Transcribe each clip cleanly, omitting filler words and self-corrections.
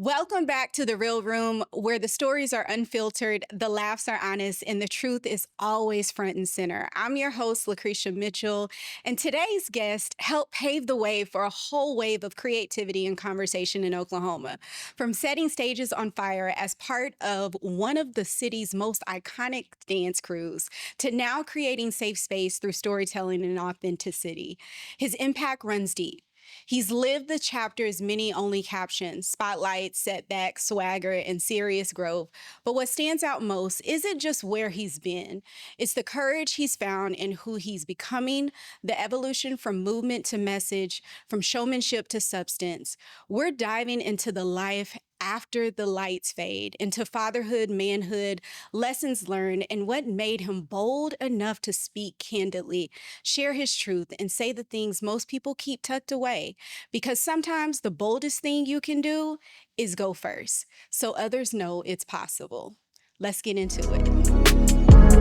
Welcome back to The Real Room, where the stories are unfiltered, the laughs are honest, and the truth is always front and center. I'm your host, Lucretia Mitchell, and today's guest helped pave the way for a whole wave of creativity and conversation in Oklahoma. From setting stages on fire as part of one of the city's most iconic dance crews, to now creating safe space through storytelling and authenticity. His impact runs deep. He's lived the chapters many only caption: spotlight, setbacks, swagger, and serious growth. But what stands out most isn't just where he's been. It's the courage he's found in who he's becoming, the evolution from movement to message, from showmanship to substance. We're diving into the life after the lights fade, into fatherhood, manhood, lessons learned, and what made him bold enough to speak candidly, share his truth, and say the things most people keep tucked away. Because sometimes the boldest thing you can do is go first, so others know it's possible. Let's get into it.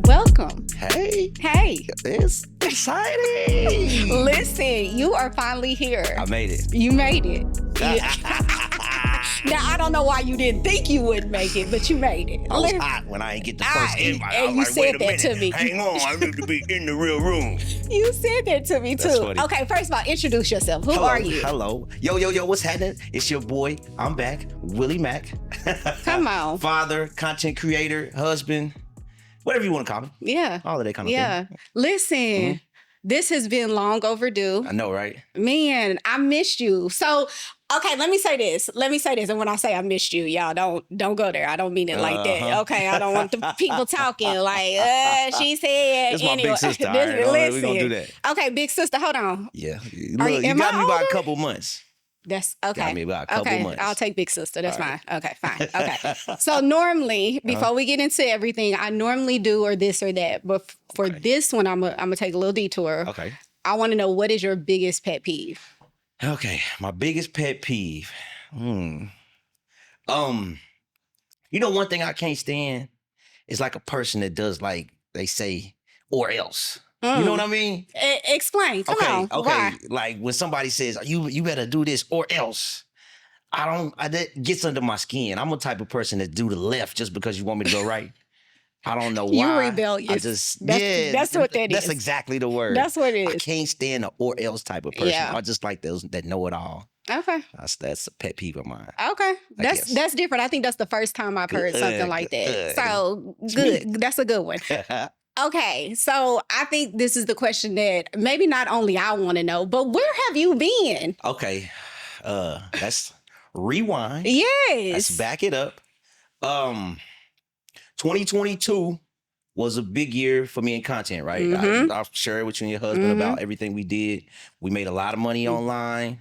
Welcome. Hey, It's exciting. Listen, you are finally here. I made it. You made it. Now, I don't know why you didn't think you would make it, but you made it. I was hot when I didn't get the first invite. I And was you like, said wait a that minute. to me. Hang on, I need to be in the real room. You said that to me, That's too. funny. Okay, first of all, introduce yourself. Who Hello, are you? Hello. Yo, what's happening? It's your boy. I'm back. Willie Mac. Come on. Father, content creator, husband, whatever you want to call me. Yeah. All of that kind of Yeah. thing. Listen, this has been long overdue. I know, right? Man, I missed you. So, okay, let me say this. And when I say I missed you, y'all don't go there. I don't mean it like that. Uh-huh. Okay, I don't want the people talking like, she said. It's my anyway. big sister. All right, we're going to do that. Okay, big sister, hold on. Yeah. Are Look, you- you am got I me by older? a couple months. That's okay. Got me about a couple okay, months. I'll take big sister. That's All fine. right. Okay, fine. Okay. So normally, before we get into everything, I normally do or this or that. But for Okay. this one, I'm gonna take a little detour. Okay. I want to know, what is your biggest pet peeve? Okay, my biggest pet peeve. One thing I can't stand is like a person that does, like they say, or else. You know what I mean? Explain. Come on. Okay. Why? Like when somebody says, you better do this or else. That gets under my skin. I'm a type of person that do the left just because you want me to go right. I don't know why. You rebellious. I just, That's what that That's is. exactly the word. That's what it I is. can't stand the or else type of person. Yeah. I just like those that know it all. Okay. That's a pet peeve of mine. Okay. guess. That's different. I think that's the first time I've heard something like that. Good. So good. That's a good one. Okay, so I think this is the question that maybe not only I want to know, but where have you been? Okay. Let's rewind. Yes. Let's back it up. 2022 was a big year for me in content, right? Mhm. I'll share it with you and your husband about everything we did. We made a lot of money online.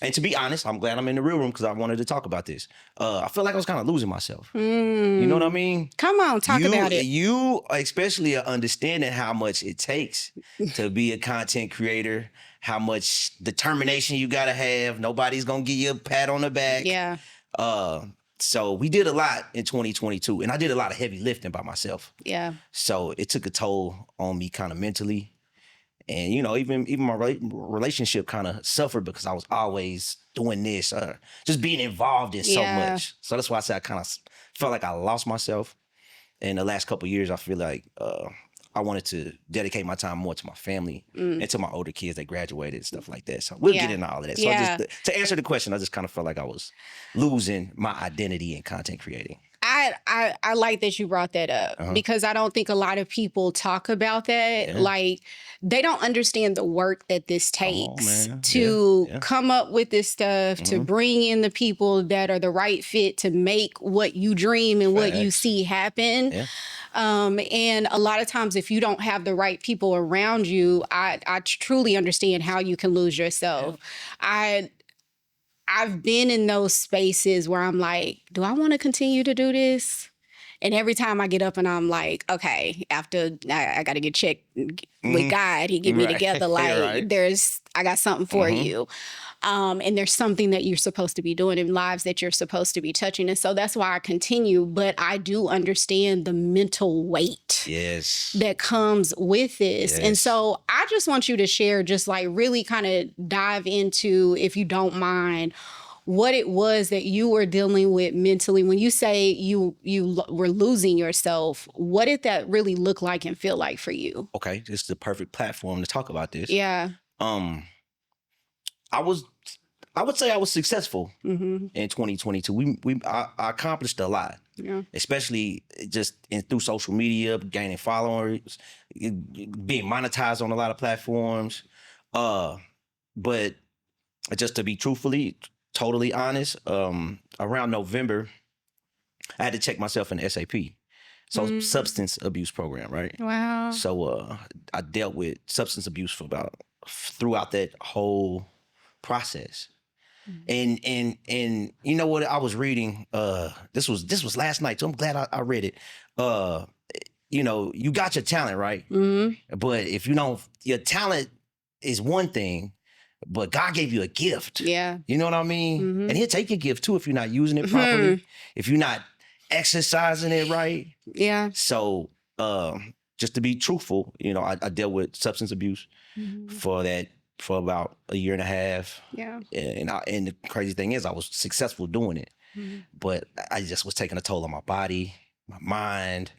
And to be honest, I'm glad I'm in the real room because I wanted to talk about this. I feel like I was kind of losing myself. You know what I mean? Come on, talk about it. You especially are understanding how much it takes to be a content creator, how much determination you gotta have. Nobody's gonna give you a pat on the back. Yeah. So we did a lot in 2022, and I did a lot of heavy lifting by myself. Yeah. So it took a toll on me kind of mentally. And, even my relationship kind of suffered because I was always doing this, just being involved in so Yeah. much. So that's why I say I kind of felt like I lost myself. In the last couple of years, I feel like I wanted to dedicate my time more to my family and to my older kids that graduated and stuff like that. So we'll get into all of that. So Yeah. to answer the question, I just kind of felt like I was losing my identity in content creating. I like that you brought that up because I don't think a lot of people talk about that. Yeah. Like, they don't understand the work that this takes man. to Yeah. come up with this stuff, to bring in the people that are the right fit to make what you dream and what you Facts. see happen. Yeah. And a lot of times, if you don't have the right people around you, I truly understand how you can lose yourself. I've been in those spaces where I'm like, do I want to continue to do this? And every time I get up and I'm like, okay, after I got to get checked with God, he get me Right. together. Like, Right. I got something for you. And there's something that you're supposed to be doing in lives that you're supposed to be touching. And so that's why I continue. But I do understand the mental weight that comes with this. And so I just want you to share, just like really kind of dive into, if you don't mind, what it was that you were dealing with mentally. When you say you were losing yourself, what did that really look like and feel like for you? Okay, this is the perfect platform to talk about this. Yeah. I would say I was successful in 2022. I accomplished a lot, especially just through social media, gaining followers, being monetized on a lot of platforms. But just to be totally honest, around November, I had to check myself in the SAP. So substance abuse program, right? Wow. So I dealt with substance abuse throughout that whole process. And you know what I was reading? This was last night, so I'm glad I read it. You got your talent, right? But if you don't, your talent is one thing, but God gave you a gift. Yeah. You know what I mean? And He'll take your gift too if you're not using it properly, if you're not exercising it right. Yeah. So just to be truthful, I dealt with substance abuse for about a year and a half. Yeah. And the crazy thing is I was successful doing it, but I just was taking a toll on my body, my mind,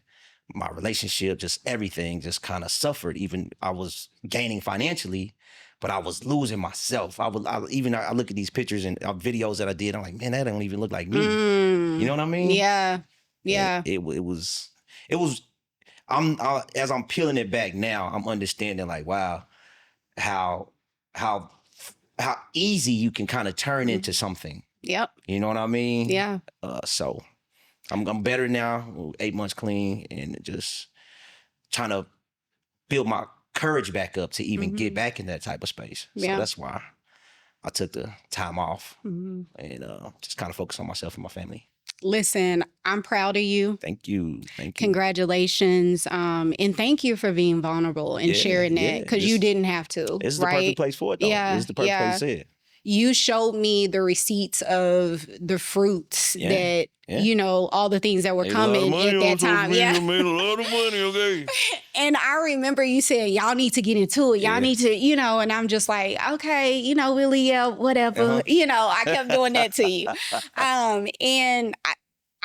my relationship, just everything just kind of suffered. Even I was gaining financially, but I was losing myself. I look at these pictures and videos that I did. I'm like, man, that don't even look like me. You know what I mean? Yeah. Yeah. It was. As I'm peeling it back now, I'm understanding like, wow, how easy you can kind of turn into something. Yep. You know what I mean? Yeah. So I'm better now, 8 months clean, and just trying to build my courage back up to even get back in that type of space. So that's why I took the time off and just kind of focus on myself and my family. Listen, I'm proud of you. Thank you. Congratulations. And thank you for being vulnerable and sharing that, because you didn't have to. This is the perfect place for it, though. Yeah. This is the perfect place to say it. You showed me the receipts of the fruits that, all the things that were coming at that time. Yeah. Made a lot of money, okay? And I remember you saying, y'all need to get into it. Y'all need to, and I'm just like, okay, Willie, whatever. I kept doing that to you. And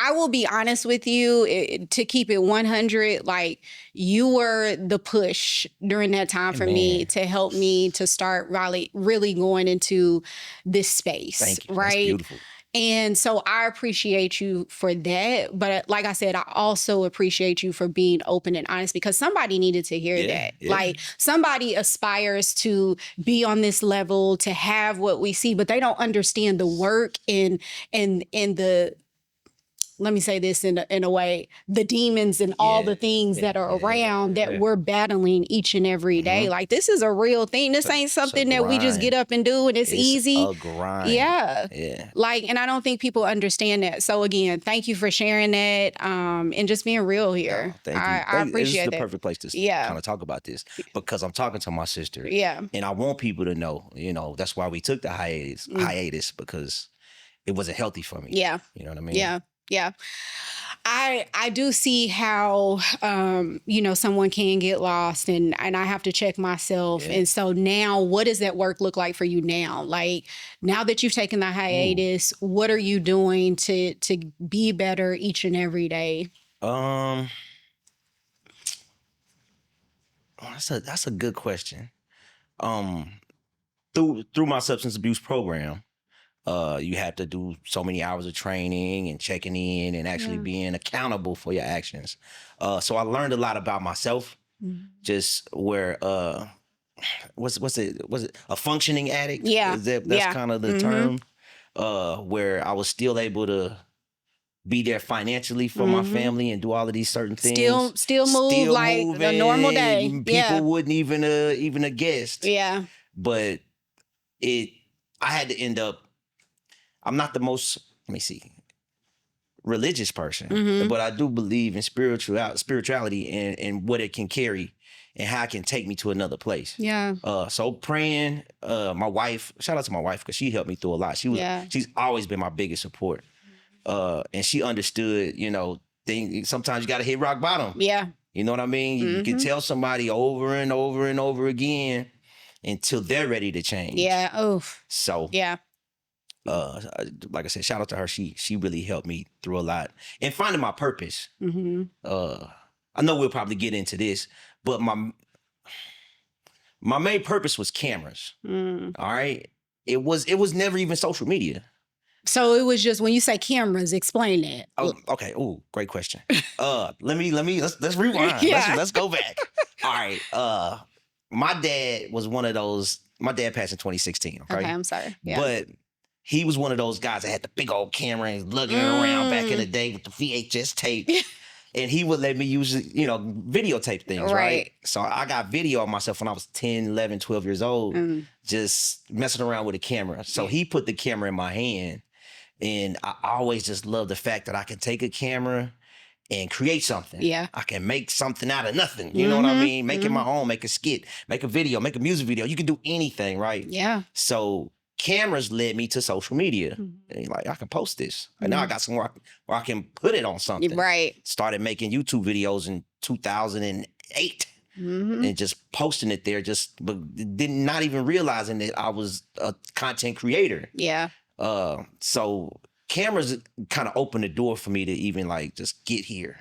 I will be honest with you, to keep it 100, like you were the push during that time for me to help me to start really going into this space. Thank you. Right? That's beautiful. And so I appreciate you for that. But like I said, I also appreciate you for being open and honest, because somebody needed to hear that. Yeah. Like somebody aspires to be on this level, to have what we see, but they don't understand the work and the, let me say this in a way, the demons and all the things that are around that we're battling each and every day. Like this is a real thing. This ain't something that we just get up and do and it's easy. A grind. Yeah. Yeah. Like, and I don't think people understand that. So again, thank you for sharing that and just being real here. Thank you. I appreciate that. This is the perfect place to kind of talk about this, because I'm talking to my sister. Yeah. And I want people to know, that's why we took the hiatus, because it wasn't healthy for me. Yeah. You know what I mean? Yeah. Yeah. I do see how, someone can get lost and I have to check myself. Yeah. And so now what does that work look like for you now? Like now that you've taken the hiatus, what are you doing to be better each and every day? That's a good question. Through my substance abuse program, you have to do so many hours of training and checking in and actually being accountable for your actions. So I learned a lot about myself, just where, was it a functioning addict? Yeah. That's kind of the term, where I was still able to be there financially for my family and do all of these certain things. Still move like a normal day. People wouldn't even have guessed. Yeah. But I had to end up, I'm not the most, let me see, religious person, but I do believe in spirituality and what it can carry and how it can take me to another place. Yeah. So praying, my wife, shout out to my wife because she helped me through a lot. She's always been my biggest support. And she understood, you know, sometimes you got to hit rock bottom. Yeah. You know what I mean? You can tell somebody over and over and over again until they're ready to change. Yeah. Oh. So yeah. Like I said, shout out to her. She really helped me through a lot and finding my purpose. I know we'll probably get into this, but my main purpose was cameras. All right. It was never even social media. So it was just when you say cameras, explain that. Oh, okay. Oh, great question. Let's rewind. Yeah. Let's go back. All right. My dad was one of those. My dad passed in 2016. Okay, I'm sorry. Yeah. But he was one of those guys that had the big old camera and lugging it around back in the day with the VHS tape. And he would let me use, you know, videotape things, right? So I got video of myself when I was 10, 11, 12 years old, just messing around with a camera. So he put the camera in my hand. And I always just love the fact that I can take a camera and create something. Yeah. I can make something out of nothing. You know what I mean? Make it my own, make a skit, make a video, make a music video. You can do anything, right? Yeah. So cameras led me to social media. And like, I can post this. And now I got somewhere where I can put it on something. Right. Started making YouTube videos in 2008. And just posting it there, but not even realizing that I was a content creator. Yeah. So cameras kind of opened the door for me to even like just get here.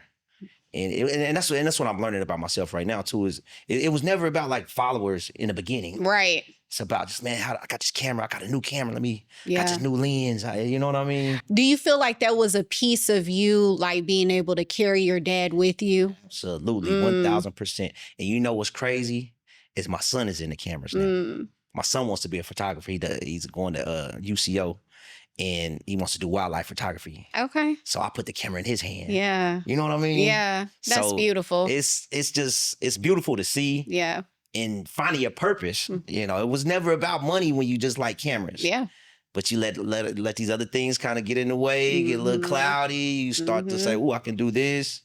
And that's what I'm learning about myself right now too, is it was never about like followers in the beginning. Right. It's about just, man, I got this camera, I got a new camera, got this new lens, you know what I mean? Do you feel like that was a piece of you, like being able to carry your dad with you? Absolutely, 1000%. And you know what's crazy is my son is in the cameras now. My son wants to be a photographer. He's going to UCO. And he wants to do wildlife photography. Okay. So I put the camera in his hand. Yeah. You know what I mean? Yeah. That's beautiful. It's beautiful to see. Yeah. And finding your purpose. You know, it was never about money when you just like cameras. Yeah. But you let these other things kind of get in the way, get a little cloudy. You start to say, oh, I can do this.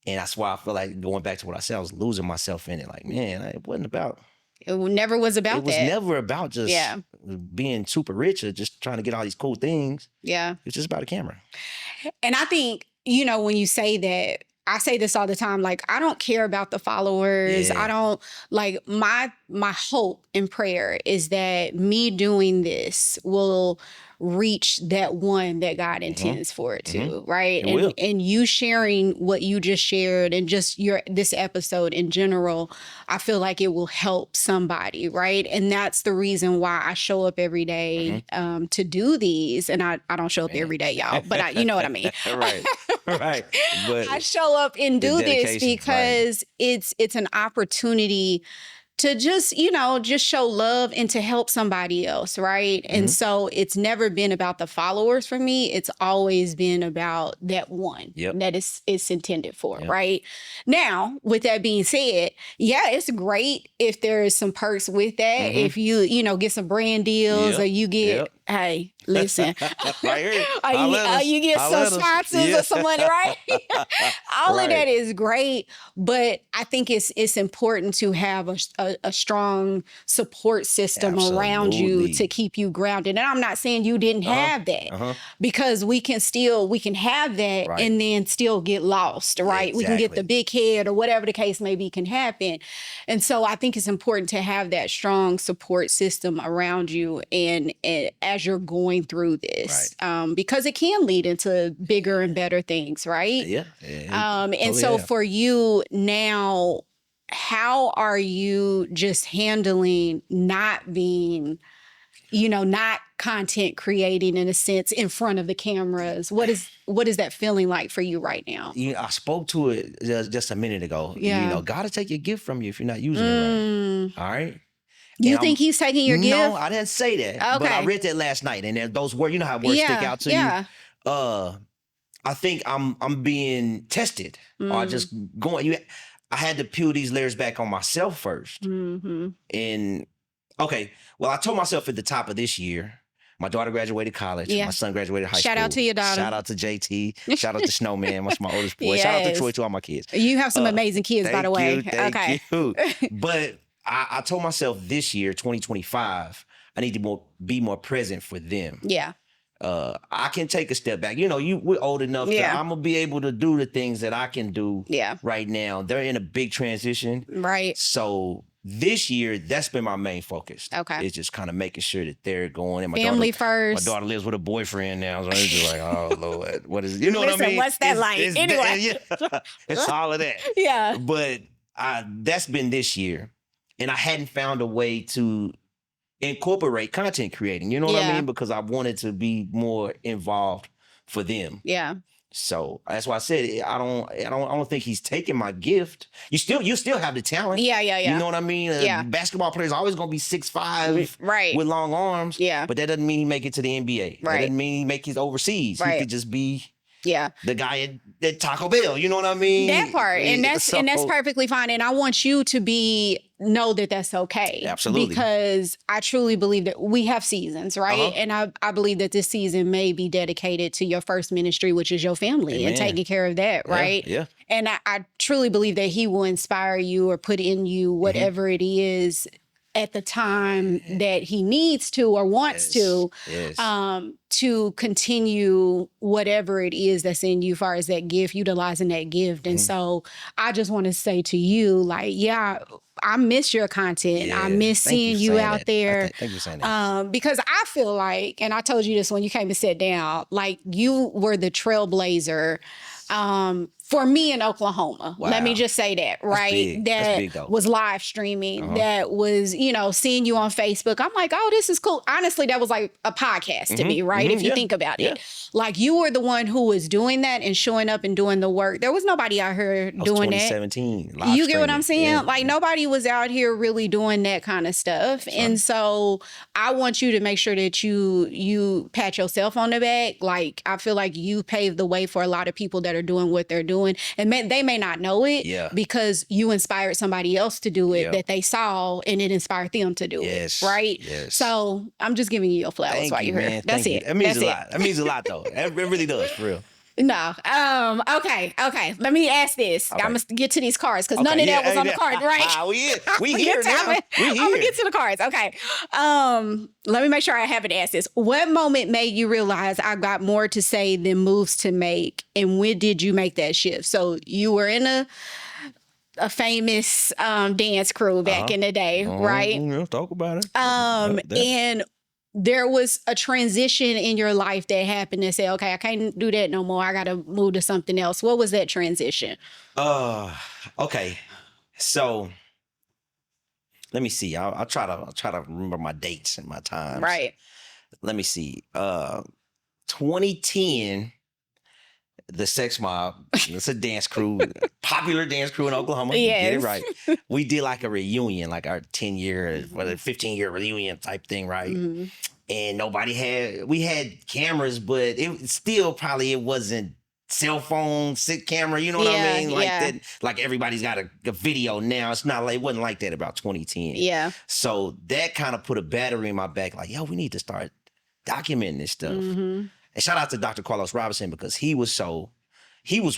And that's why I feel like going back to what I said, I was losing myself in it. Like, man, it wasn't about. It never was about that. It was never about just being super rich or just trying to get all these cool things. Yeah. It's just about a camera. And I think, you know, when you say that, I say this all the time, like, I don't care about the followers. I don't, like, my hope and prayer is that me doing this will reach that one that God intends for it to, right? And you sharing what you just shared and just this episode in general, I feel like it will help somebody, right? And that's the reason why I show up every day to do these. And I don't show up every day, y'all, but you know what I mean. Right. But I show up and do this because it's an opportunity to just, you know, just show love and to help somebody else, right? And so it's never been about the followers for me. It's always been about that one that it's intended for, right? Now, with that being said, yeah, it's great if there is some perks with that. If you know, get some brand deals or you get, hey, listen, you get some sponsors or some money, right? All of that is great, but I think it's important to have a strong support system around you to keep you grounded. And I'm not saying you didn't have that, because we can have that and then still get lost, right? We can get the big head or whatever the case may be can happen. And so I think it's important to have that strong support system around you and as you're going through this, because it can lead into bigger and better things, right? And so for you now, how are you just handling not being, you know, not content creating in a sense in front of the cameras? What is that feeling like for you right now? You know, I spoke to it just a minute ago. You know, God will take your gift from you if you're not using it right. All right. You think he's taking your gift? No, I didn't say that. But I read that last night, and those words, you know how words stick out to you. I think I'm being tested, or just going. I had to peel these layers back on myself first. And okay, well, I told myself at the top of this year, My daughter graduated college. Yeah. My son graduated high school. Shout out to your daughter. Shout out to JT. Shout out to Snowman. That's my oldest boy. Shout out to Yes. Troy, to all my kids. You have some amazing kids, by the way. Thank you. But I told myself this year, 2025, I need to be more present for them. Yeah. I can take a step back. You know, we're old enough that I'm gonna be able to do the things that I can do right now. They're in a big transition. Right. So this year, that's been my main focus. Okay. It's just kind of making sure that they're going. And Family first. My daughter lives with a boyfriend now. So it's just like, oh, Lord, what is it? You know what I mean? What's that like? Anyway. It's all of that. Yeah. But that's been this year. And I hadn't found a way to incorporate content creating. You know what I mean? Because I wanted to be more involved for them. Yeah. So that's why I said I don't think he's taking my gift. You still have the talent. Yeah. You know what I mean? Basketball players always gonna be 6'5", right, with long arms. Yeah. But that doesn't mean he make it to the NBA. Right. That doesn't mean he make it overseas. Right. He could just be the guy at Taco Bell. You know what I mean? That part. And that's perfectly fine. And I want you to know that that's okay. Absolutely. Because I truly believe that we have seasons, right? And I believe that this season may be dedicated to your first ministry, which is your family. Amen. And taking care of that, right? Yeah. And I truly believe that he will inspire you or put in you whatever it is at the time that he needs to or wants to continue whatever it is that's in you as far as that gift, utilizing that gift. And so I just want to say to you, like, I miss your content. I miss seeing you out there. Thank you for saying that. Because I feel like, and I told you this when you came and sat down, like you were the trailblazer for me in Oklahoma. Wow. Let me just say that, right? That's big, though. Was live streaming, that was, seeing you on Facebook. I'm like, oh, this is cool. Honestly, that was like a podcast to me, right? If you think about it. Like you were the one who was doing that and showing up and doing the work. There was nobody out here doing that. 2017. You get what I'm saying? Like nobody was out here really doing that kind of stuff. And so I want you to make sure that you pat yourself on the back. Like I feel like you paved the way for a lot of people that are doing what they're doing. And they may not know it because you inspired somebody else to do it that they saw and it inspired them to do it. Right? Yes. So I'm just giving you your flowers while you're here. That's it. That means a lot. That means a lot though. It really does, for real. No. Okay. Let me ask this. Okay. I'm gonna get to these cards because none of that was on the card, right? We here now. I'm gonna get to the cards. Okay. Let me make sure I haven't asked this. What moment made you realize I got more to say than moves to make, and when did you make that shift? So you were in a famous dance crew back in the day, right? Let's talk about it. And there was a transition in your life that happened and say, okay, I can't do that no more. I got to move to something else. What was that transition? Okay. So let me see. I'll try to remember my dates and my times. Right. Let me see. 2010, the Sex Mob. It's a dance crew, popular dance crew in Oklahoma. Yes. Get it right. We did like a reunion, like our 10-year, 15-year reunion type thing, right? Mm-hmm. And we had cameras, but it wasn't cell phone, camera, you know what I mean? Like that, like everybody's got a video now. It's not like, it wasn't like that about 2010. Yeah. So that kind of put a battery in my back, like, yo, we need to start documenting this stuff. Mm-hmm. And shout out to Dr. Carlos Robinson, because he was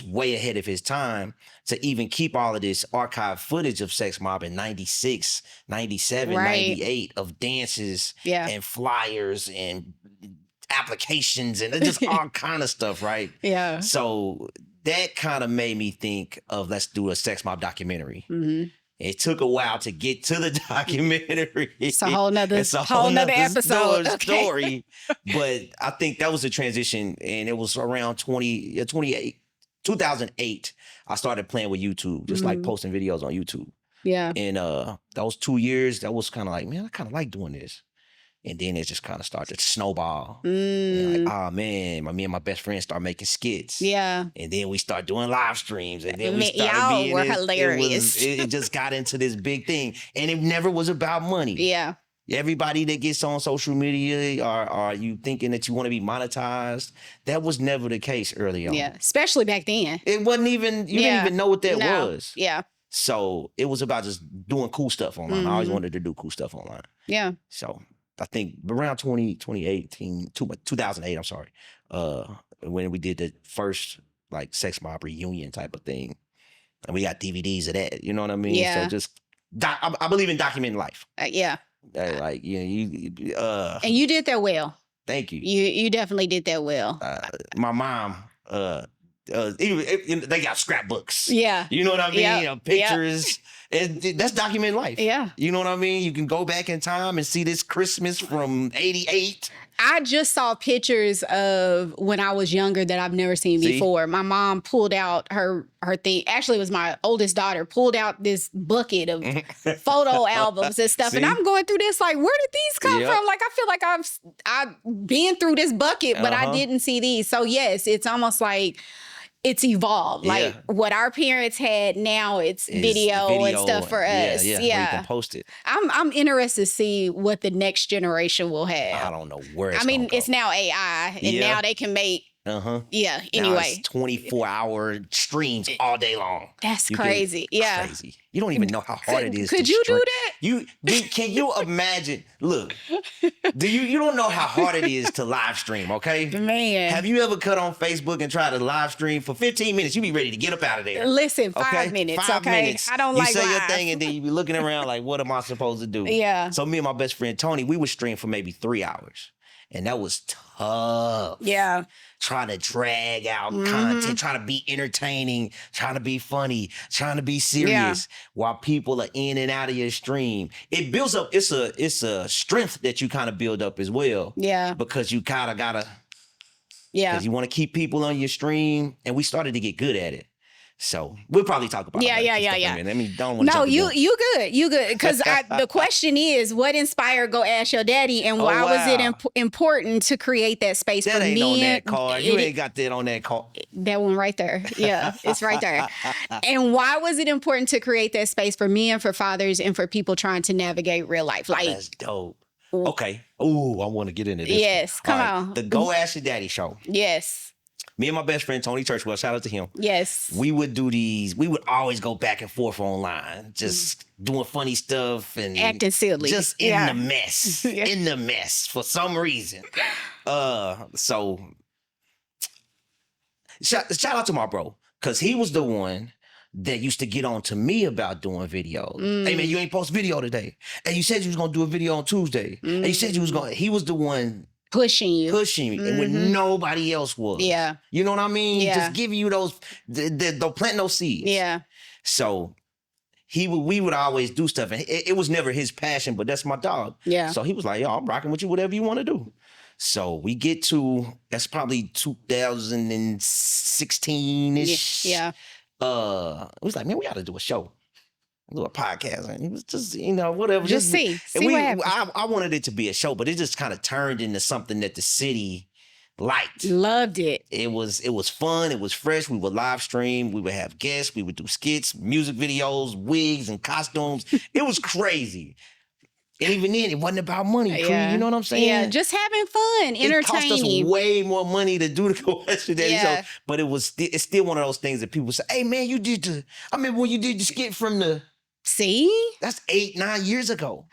way ahead of his time to even keep all of this archive footage of Sex Mob in 96, 97, 98 of dances and flyers and applications and just all kind of stuff, right? Yeah. So that kind of made me think of, let's do a Sex Mob documentary. Mm-hmm. It took a while to get to the documentary. It's a whole nother episode. Story. But I think that was a transition, and it was around 2008. I started playing with YouTube, just like posting videos on YouTube. Yeah. And those 2 years, that was kind of like, man, I kind of like doing this. And then it just kind of started to snowball. And like, oh man, me and my best friend started making skits. Yeah. And then we start doing live streams. And then we started y'all were hilarious. It just got into this big thing. And it never was about money. Yeah. Everybody that gets on social media, are you thinking that you want to be monetized? That was never the case early on. Yeah, especially back then. It wasn't even, you didn't even know what that was. Yeah. So it was about just doing cool stuff online. I always wanted to do cool stuff online. Yeah. So I think around 2008, I'm sorry. When we did the first like sex mob reunion type of thing. And we got DVDs of that. You know what I mean? Yeah. So just I believe in documenting life. Yeah. Like, you and you did that well. Thank you. You definitely did that well. My mom, even they got scrapbooks. Yeah. You know what I mean? Pictures. And that's documenting life. Yeah. You know what I mean? You can go back in time and see this Christmas from 88. I just saw pictures of when I was younger that I've never seen before. My mom pulled out her thing. Actually, it was my oldest daughter pulled out this bucket of photo albums and stuff. And I'm going through this like, where did these come from? Like, I feel like I've been through this bucket, but I didn't see these. So yes, it's almost like it's evolved. Like what our parents had now, it's video and stuff for us. Yeah. You can post it. I'm interested to see what the next generation will have. I don't know where it's it's now AI, and now they can make. Yeah. Anyway, 24-hour streams all day long. That's crazy. Yeah. Crazy. You don't even know how hard it is. Could you do that? Can you imagine? Look, you don't know how hard it is to live stream, okay? Man. Have you ever cut on Facebook and try to live stream for 15 minutes? You be ready to get up out of there. Listen, 5 minutes. 5 minutes. I don't you like say live. your thing and then you be looking around like, what am I supposed to do? Yeah. So me and my best friend Tony, we would stream for maybe 3 hours. And that was tough. Yeah. Trying to drag out content, trying to be entertaining, trying to be funny, trying to be serious while people are in and out of your stream. It builds up, it's a strength that you kind of build up as well. Yeah. Because you kind of gotta, because you want to keep people on your stream, and we started to get good at it. So we'll probably talk about yeah. I mean, don't want to. No, you good. Because the question is, what inspired Go Ask Your Daddy, and why was it important to create that space that for ain't me? On that card. You ain't got that on that card. That one right there. Yeah, it's right there. And why was it important to create that space for me and for fathers and for people trying to navigate real life? Like, that's dope. Okay. Ooh, I want to get into this. Yes, come on. The Go Ask Your Daddy show. Yes. Me and my best friend, Tony Churchwell, shout out to him. Yes. We would do these. We would always go back and forth online, just doing funny stuff and acting silly. Just in the mess. In the mess for some reason. So shout out to my bro, because he was the one that used to get on to me about doing videos. Hey man, you ain't post video today. And you said you was gonna do a video on Tuesday. And you said you was gonna. He was the one pushing me and when nobody else was. Yeah. You know what I mean? Yeah. Just giving you those, don't plant no seeds. Yeah. So we would always do stuff, and it was never his passion, but that's my dog. Yeah. So he was like, yo, I'm rocking with you, whatever you want to do. So we get to, that's probably 2016-ish. Yeah. It was like, man, we ought to do a show. Do a podcast, and it was just, whatever. Just see what happens. I wanted it to be a show, but it just kind of turned into something that the city liked. Loved it. It was fun. It was fresh. We would live stream. We would have guests. We would do skits, music videos, wigs, and costumes. It was crazy. And even then, it wasn't about money. You know what I'm saying? Yeah, just having fun, entertaining. It cost us way more money to do the Go Ask Your Daddy show, but it's still one of those things that people say, hey man, I remember when you did the skit from the. See? That's 8-9 years ago.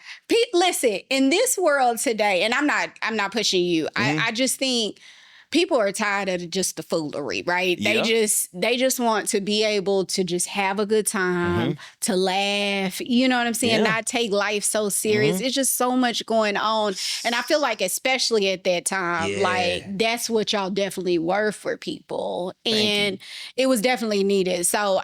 Listen, in this world today, and I'm not pushing you. I just think people are tired of just the foolery, right? Yeah. They just want to be able to just have a good time, to laugh, you know what I'm saying? Not take life so serious. It's just so much going on. And I feel like especially at that time, like that's what y'all definitely were for people. And it was definitely needed. So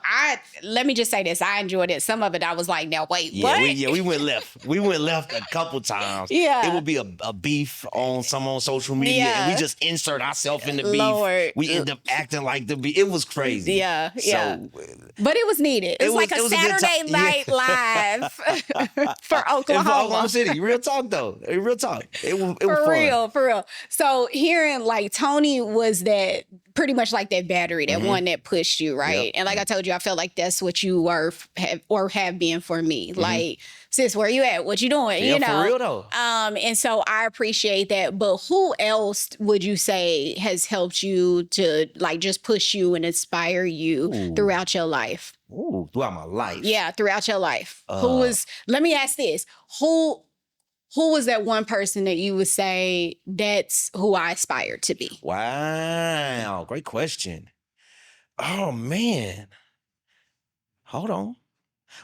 let me just say this. I enjoyed it. Some of it I was like, now wait, what? We went left. We went left a couple times. Yeah. It would be a beef on social media, and we just insert ourselves in the beef. Lord. We end up acting like the beef. It was crazy. Yeah. But it was needed. It was like a Saturday Night Live for Oklahoma. City. Real talk though. Real talk. It was fun. For real. So hearing like Tony was that pretty much like that battery, that one that pushed you, right? And like I told you, I felt like that's what you have been for me. Like, sis, where you at? What you doing? Yeah, for real though. And so I appreciate that. But who else would you say has helped you to like just push you and inspire you throughout your life? Throughout my life. Yeah, throughout your life. Let me ask this. Who who was that one person that you would say that's who I aspired to be? Wow, great question. Oh man, hold on.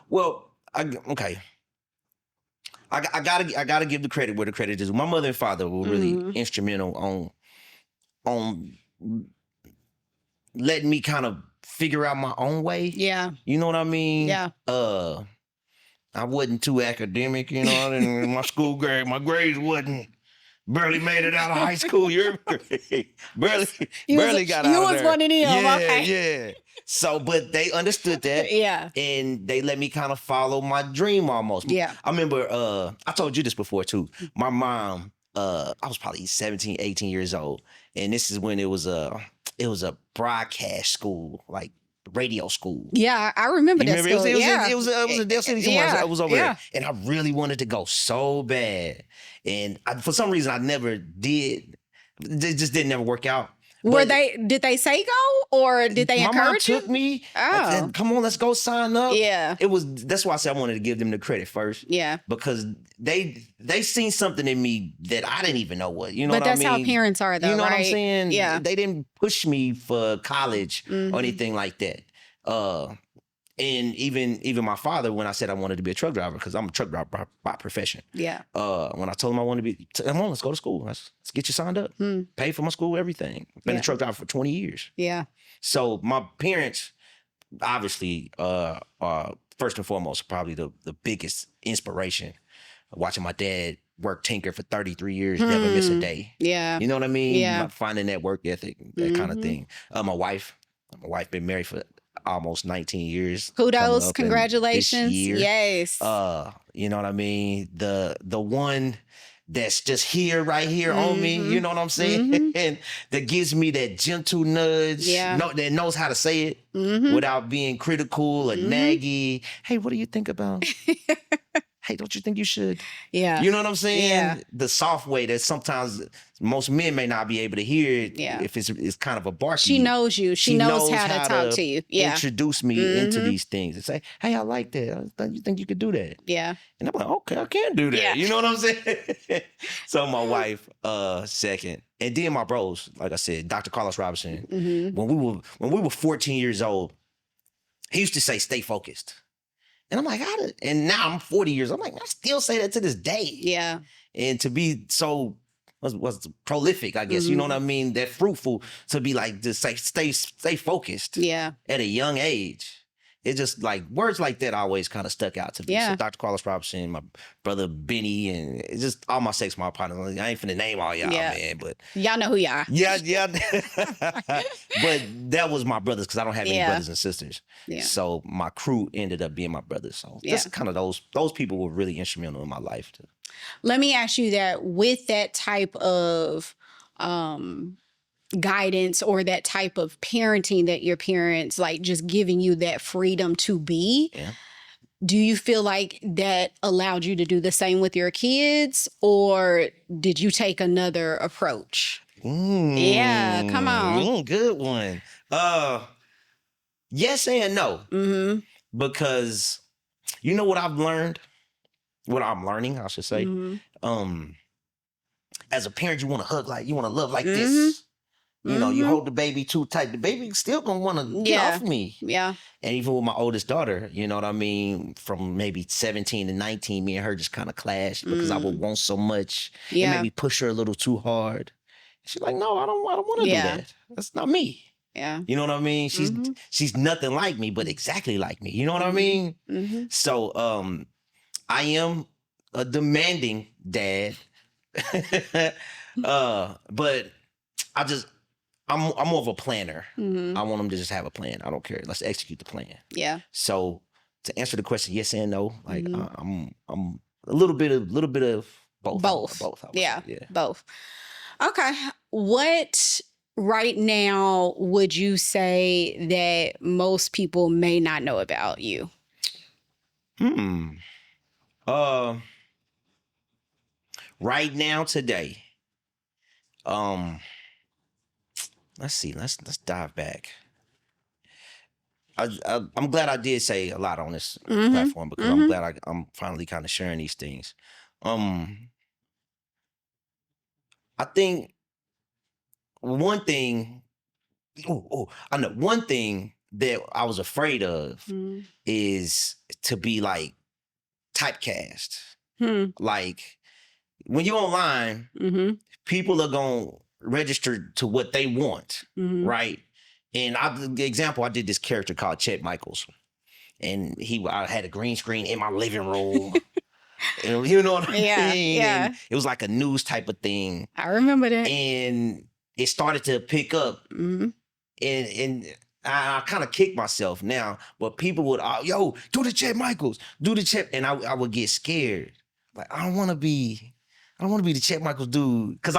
Well, okay. I gotta give the credit where the credit is. My mother and father were really instrumental on letting me kind of figure out my own way. Yeah. You know what I mean? Yeah. I wasn't too academic, you know, and my school grade, my grades wasn't barely made it out of high school. You barely got out You of was there. one of them. Yeah, Okay. yeah. So, but they understood that. Yeah. And they let me kind of follow my dream almost. Yeah. I remember, I told you this before too. My mom, I was probably 17, 18 years old. And this is when it was a broadcast school, like radio school. Yeah, I remember that school. It was a Dale City somewhere. Yeah. I was over Yeah. there. And I really wanted to go so bad. And for some reason, I never did. It just didn't never work out. Did they say go or did they encourage my mom you? took me. I said, come on, let's go sign up. Yeah. That's why I said I wanted to give them the credit first. Yeah. Because they seen something in me that I didn't even know what. You know But what I that's mean? how parents are though, You know right? what I'm saying? Yeah. They didn't push me for college or anything like that. And even my father, when I said I wanted to be a truck driver, because I'm a truck driver by profession. Yeah. When I told him I wanted to be, come on, let's go to school. Let's get you signed up. Pay for my school, everything. Been a truck driver for 20 years. Yeah. So my parents, obviously, first and foremost, probably the biggest inspiration. Watching my dad work tinker for 33 years, never miss a day. Yeah. You know what I mean? Yeah. Finding that work ethic, that kind of thing. My wife been married for almost 19 years. Kudos, congratulations. Yes. You know what I mean? The one that's just here, right here on me, you know what I'm saying? And that gives me that gentle nudge, that knows how to say it without being critical or naggy. Hey, what do you think about? Hey, don't you think you should? Yeah. You know what I'm saying? Yeah. The soft way that sometimes most men may not be able to hear it if it's kind of a barky. She knows you. She knows how to talk to you. Yeah. Introduce me into these things and say, hey, I like that. You think you could do that? Yeah. And I'm like, okay, I can do that. Yeah. You know what I'm saying? So my wife, second. And then my bros, like I said, Dr. Carlos Robinson, when we were 14 years old, he used to say, stay focused. And I'm like, and now I'm 40 years old. I'm like, I still say that to this day. Yeah. And to be so was prolific, I guess, you know what I mean? That fruitful to be like, just say, stay focused. Yeah. At a young age. It's just like words like that always kind of stuck out to me. Yeah. So Dr. Carlos Robinson, my brother Benny, and it's just all my sex, my partners. I ain't finna name all y'all, man, but y'all know who y'all are. Yeah. But that was my brothers because I don't have any brothers and sisters. Yeah. So my crew ended up being my brothers. So just kind of those people were really instrumental in my life too. Let me ask you that with that type of guidance or that type of parenting that your parents like just giving you that freedom to be, do you feel like that allowed you to do the same with your kids, or did you take another approach? Yeah, come on. Good one. Yes and no. Because you know what I've learned? What I'm learning, I should say. As a parent, you want to hug you want to love like this. You know, you hold the baby too tight. The baby still gonna want to get off me. Yeah. And even with my oldest daughter, you know what I mean? From maybe 17 to 19, me and her just kind of clashed because I would want so much. Yeah. And maybe push her a little too hard. She's like, no, I don't want to do that. That's not me. Yeah. You know what I mean? She's nothing like me, but exactly like me. You know what I mean? So I am a demanding dad. But I'm more of a planner. I want them to just have a plan. I don't care. Let's execute the plan. Yeah. So to answer the question, yes and no. Like I'm a little bit of both. Both. Yeah. Both. Okay. What right now would you say that most people may not know about you? Right now, today. Let's see. Let's dive back. I'm glad I did say a lot on this platform because I'm glad I'm finally kind of sharing these things. I think one thing, I know one thing that I was afraid of Mm. is to be like typecast. Hmm. Like when you're online, Mm-hmm. people are gonna register to what they want, Mm-hmm. right? And the example, I did this character called Chet Michaels, and I had a green screen in my living room. And you know what I Yeah, mean? yeah. And it was like a news type of thing. I remember that. And it started to pick up. Mm-hmm. And I kind of kicked myself now, but people would, yo, do the Chet Michaels, do the Chet. And I would get scared. Like, I don't want to be the Chet Michaels dude. Because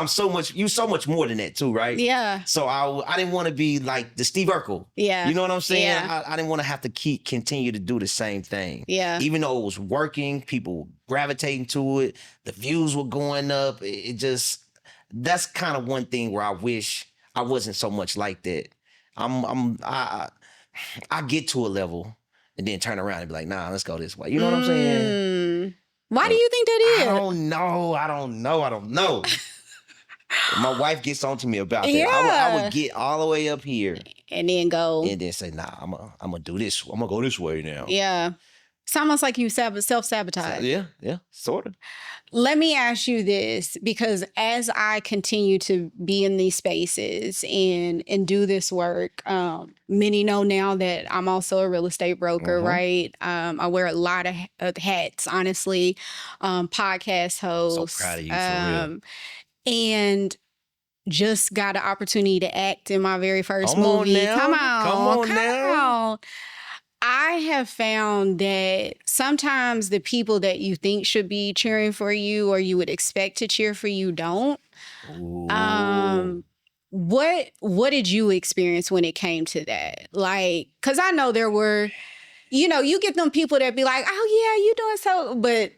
you so much more than that too, right? Yeah. So I didn't want to be like the Steve Urkel. Yeah. You know what I'm saying? Yeah. I didn't want to have to continue to do the same thing. Yeah. Even though it was working, people gravitating to it, the views were going up. It just, that's kind of one thing where I wish I wasn't so much like that. I get to a level and then turn around and be like, nah, let's go this way. You know what I'm saying? Why do you think that is? I don't know. My wife gets on to me about that. Yeah. I would get all the way up here and then go. and then say, nah, I'm gonna do this. I'm gonna go this way now. Yeah. It's almost like you self-sabotage. So, yeah, sort of. Let me ask you this, because as I continue to be in these spaces and do this work, many know now that I'm also a real estate broker, right? I wear a lot of hats, honestly. Podcast host. So proud of you, for real. And just got an opportunity to act in my very first movie. Come on. I have found that sometimes the people that you think should be cheering for you or you would expect to cheer for you don't. What did you experience when it came to that? Like, because I know there were, you get them people that be like, oh yeah, you doing so, but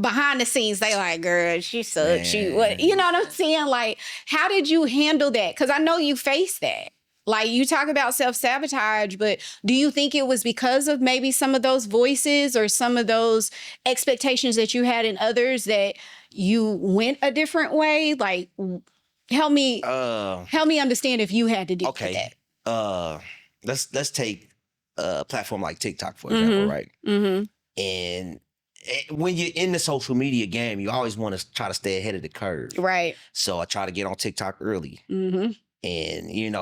behind the scenes, they like, girl, she sucks. What? You know what I'm saying? Like, how did you handle that? Because I know you faced that. Like, you talk about self-sabotage, but do you think it was because of maybe some of those voices or some of those expectations that you had in others that you went a different way? Like, help me understand if you had to deal with that. Let's take a platform like TikTok, for example, right? Mm-hmm. And when you're in the social media game, you always want to try to stay ahead of the curve. Right. So I try to get on TikTok early. Mm-hmm. And,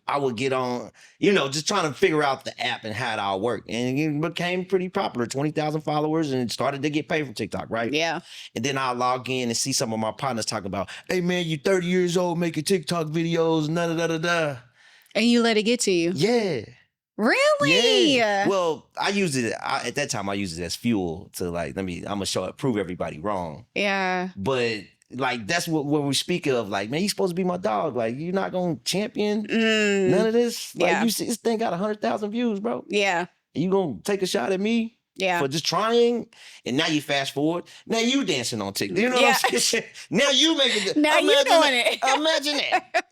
I would get on, just trying to figure out the app and how it all worked. And it became pretty popular, 20,000 followers, and started to get paid from TikTok, right? Yeah. And then I'll log in and see some of my partners talking about, hey, man, you 30 years old making TikTok videos, da-da-da-da-da. And you let it get to you? Yeah. Really? Yeah. Well, I used it, at that time, I used it as fuel to like, I'm going to prove everybody wrong. Yeah. But like, that's what we speak of. Like, man, you supposed to be my dog. Like, you're not going to champion none of this. Like, you see, this thing got 100,000 views, bro. Yeah. You going to take a shot at me? Yeah. For just trying? And now you fast forward. Now you dancing on TikTok. You know what I'm saying? Now you making it. Now you doing it. Imagine that.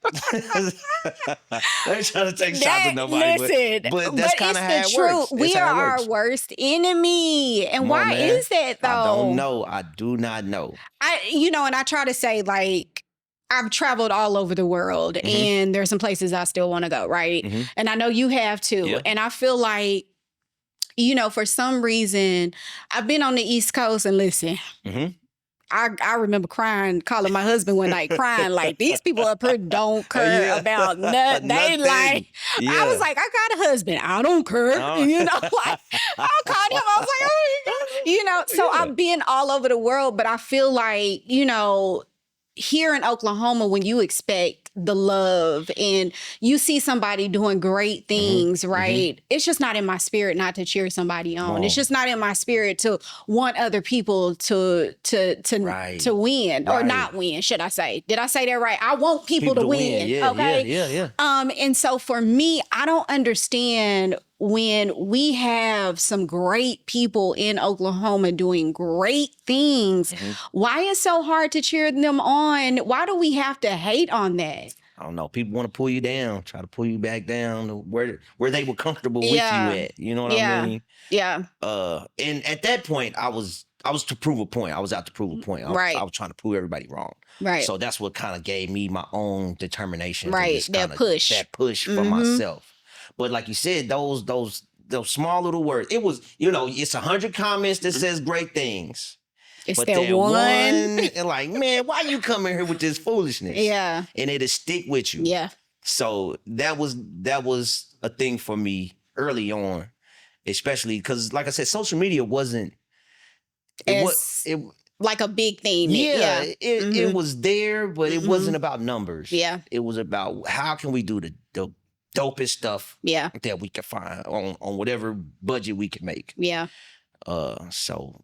I ain't trying to take shots at nobody. Listen, but that's kind of how it works. We are our worst enemy. And why is that, though? I don't know. I do not know. And I try to say, like, I've traveled all over the world, and there's some places I still want to go, right? Mm-hmm. And I know you have too. Yeah. And I feel like, for some reason, I've been on the East Coast, and listen, I remember calling my husband one night, crying like, these people up here don't care about nothing. They like, I was like, I got a husband. I don't care. Like, I called him. I was like, oh, so I've been all over the world, but I feel like, here in Oklahoma, when you expect the love and you see somebody doing great things, right? It's just not in my spirit not to cheer somebody on. It's just not in my spirit to want other people to win or not win, should I say? Did I say that right? I want people to win. Yeah. And so for me, I don't understand when we have some great people in Oklahoma doing great things, why is it so hard to cheer them on? Why do we have to hate on that? I don't know. People want to pull you down, try to pull you back down to where they were comfortable with you at. You know what I mean? Yeah. And at that point, I was I was to prove a point. I was out to prove a point. Right. I was trying to prove everybody wrong. Right. So that's what kind of gave me my own determination. Right. That push. That push for myself. But like you said, those small little words. It was, it's 100 comments that says great things. It's but that one. And like, man, why you coming here with this foolishness? Yeah. And it'll stick with you. Yeah. So that was a thing for me early on, especially because, like I said, social media wasn't. It was like a big thing. Yeah, it was there, but it wasn't about numbers. Yeah. It was about how can we do the dopest stuff that we can find on whatever budget we can make. Yeah. So,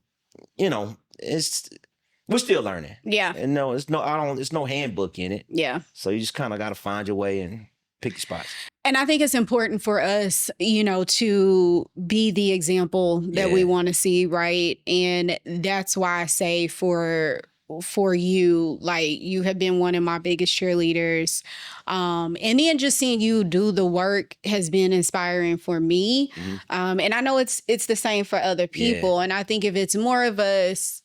we're still learning. Yeah. And it's no handbook in it. Yeah. So you just kind of got to find your way and pick your spots. And I think it's important for us, to be the example that we want to see, right? And that's why I say for you, like, you have been one of my biggest cheerleaders. And then just seeing you do the work has been inspiring for me. And I know it's the same for other people. Yeah. And I think if it's more of us,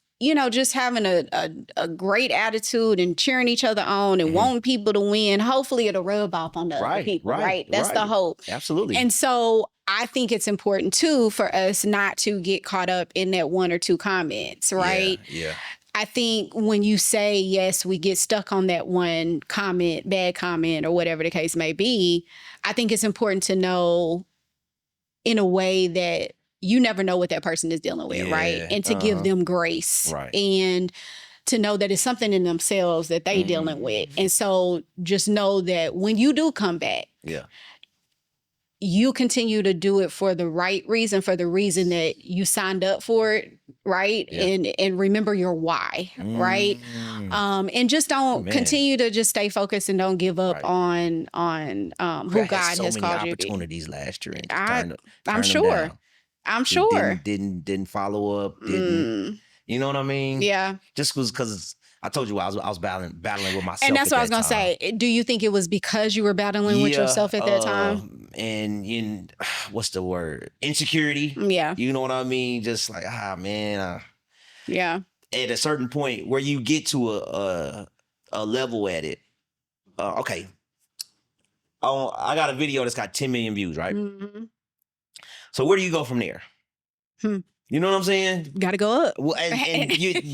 just having a great attitude and cheering each other on and wanting people to win, hopefully it'll rub off on the other people, right? That's the hope. Absolutely. And so I think it's important too for us not to get caught up in that one or two comments, right? Yeah. I think when you say, yes, we get stuck on that one comment, bad comment, or whatever the case may be, I think it's important to know in a way that you never know what that person is dealing with, right? And to give them grace. Right. And to know that it's something in themselves that they dealing with. And so just know that when you do come back, you continue to do it for the right reason, for the reason that you signed up for it, right? And remember your why, right? And just don't continue to just stay focused and don't give up on who God has called you to be. Opportunities last year. I'm sure. I'm sure. Didn't follow up. Didn't. You know what I mean? Yeah. Just because I told you I was battling with myself. And that's what I was gonna say. Do you think it was because you were battling with yourself at that time? And what's the word? Insecurity. Yeah. You know what I mean? Just like, man. Yeah. At a certain point where you get to a level at it. Okay. I got a video that's got 10 million views, right? So where do you go from there? You know what I'm saying? Got to go up. Well,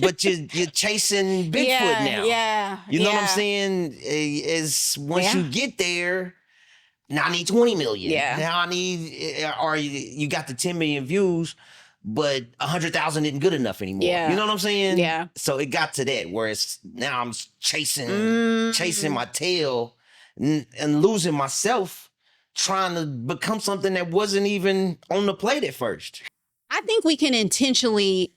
but you're chasing Bigfoot now. Yeah. You know what I'm saying? Is once you get there, now I need 20 million. Yeah. Now I need, or you got the 10 million views, but 100,000 isn't good enough anymore. Yeah. You know what I'm saying? Yeah. So it got to that where it's now I'm chasing my tail and losing myself, trying to become something that wasn't even on the plate at first. I think we can intentionally,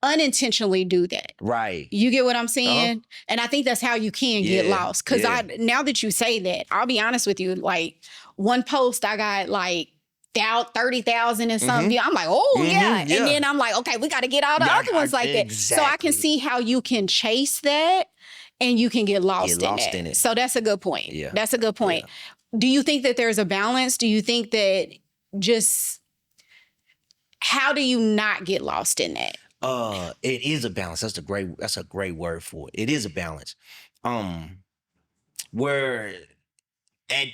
unintentionally do that. Right. You get what I'm saying? And I think that's how you can get lost. Because now that you say that, I'll be honest with you, like one post I got like 30,000 and something. I'm like, yeah. And then I'm like, okay, we got to get all the other ones like that. So I can see how you can chase that and you can get lost in it. So that's a good point. Yeah. That's a good point. Yeah. Do you think that there's a balance? Do you think that how do you not get lost in that? It is a balance. That's a great word for it. It is a balance. Where at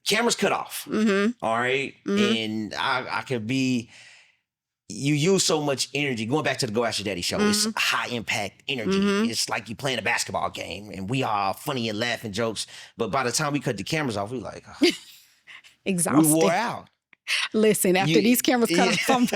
cameras cut off. All right. And I could be, you use so much energy. Going back to the Go Ask Your Daddy show, it's high impact energy. It's like you playing a basketball game and we are funny and laughing jokes. But by the time we cut the cameras off, we like, exhausted. We wore out. Listen, after these cameras cut off,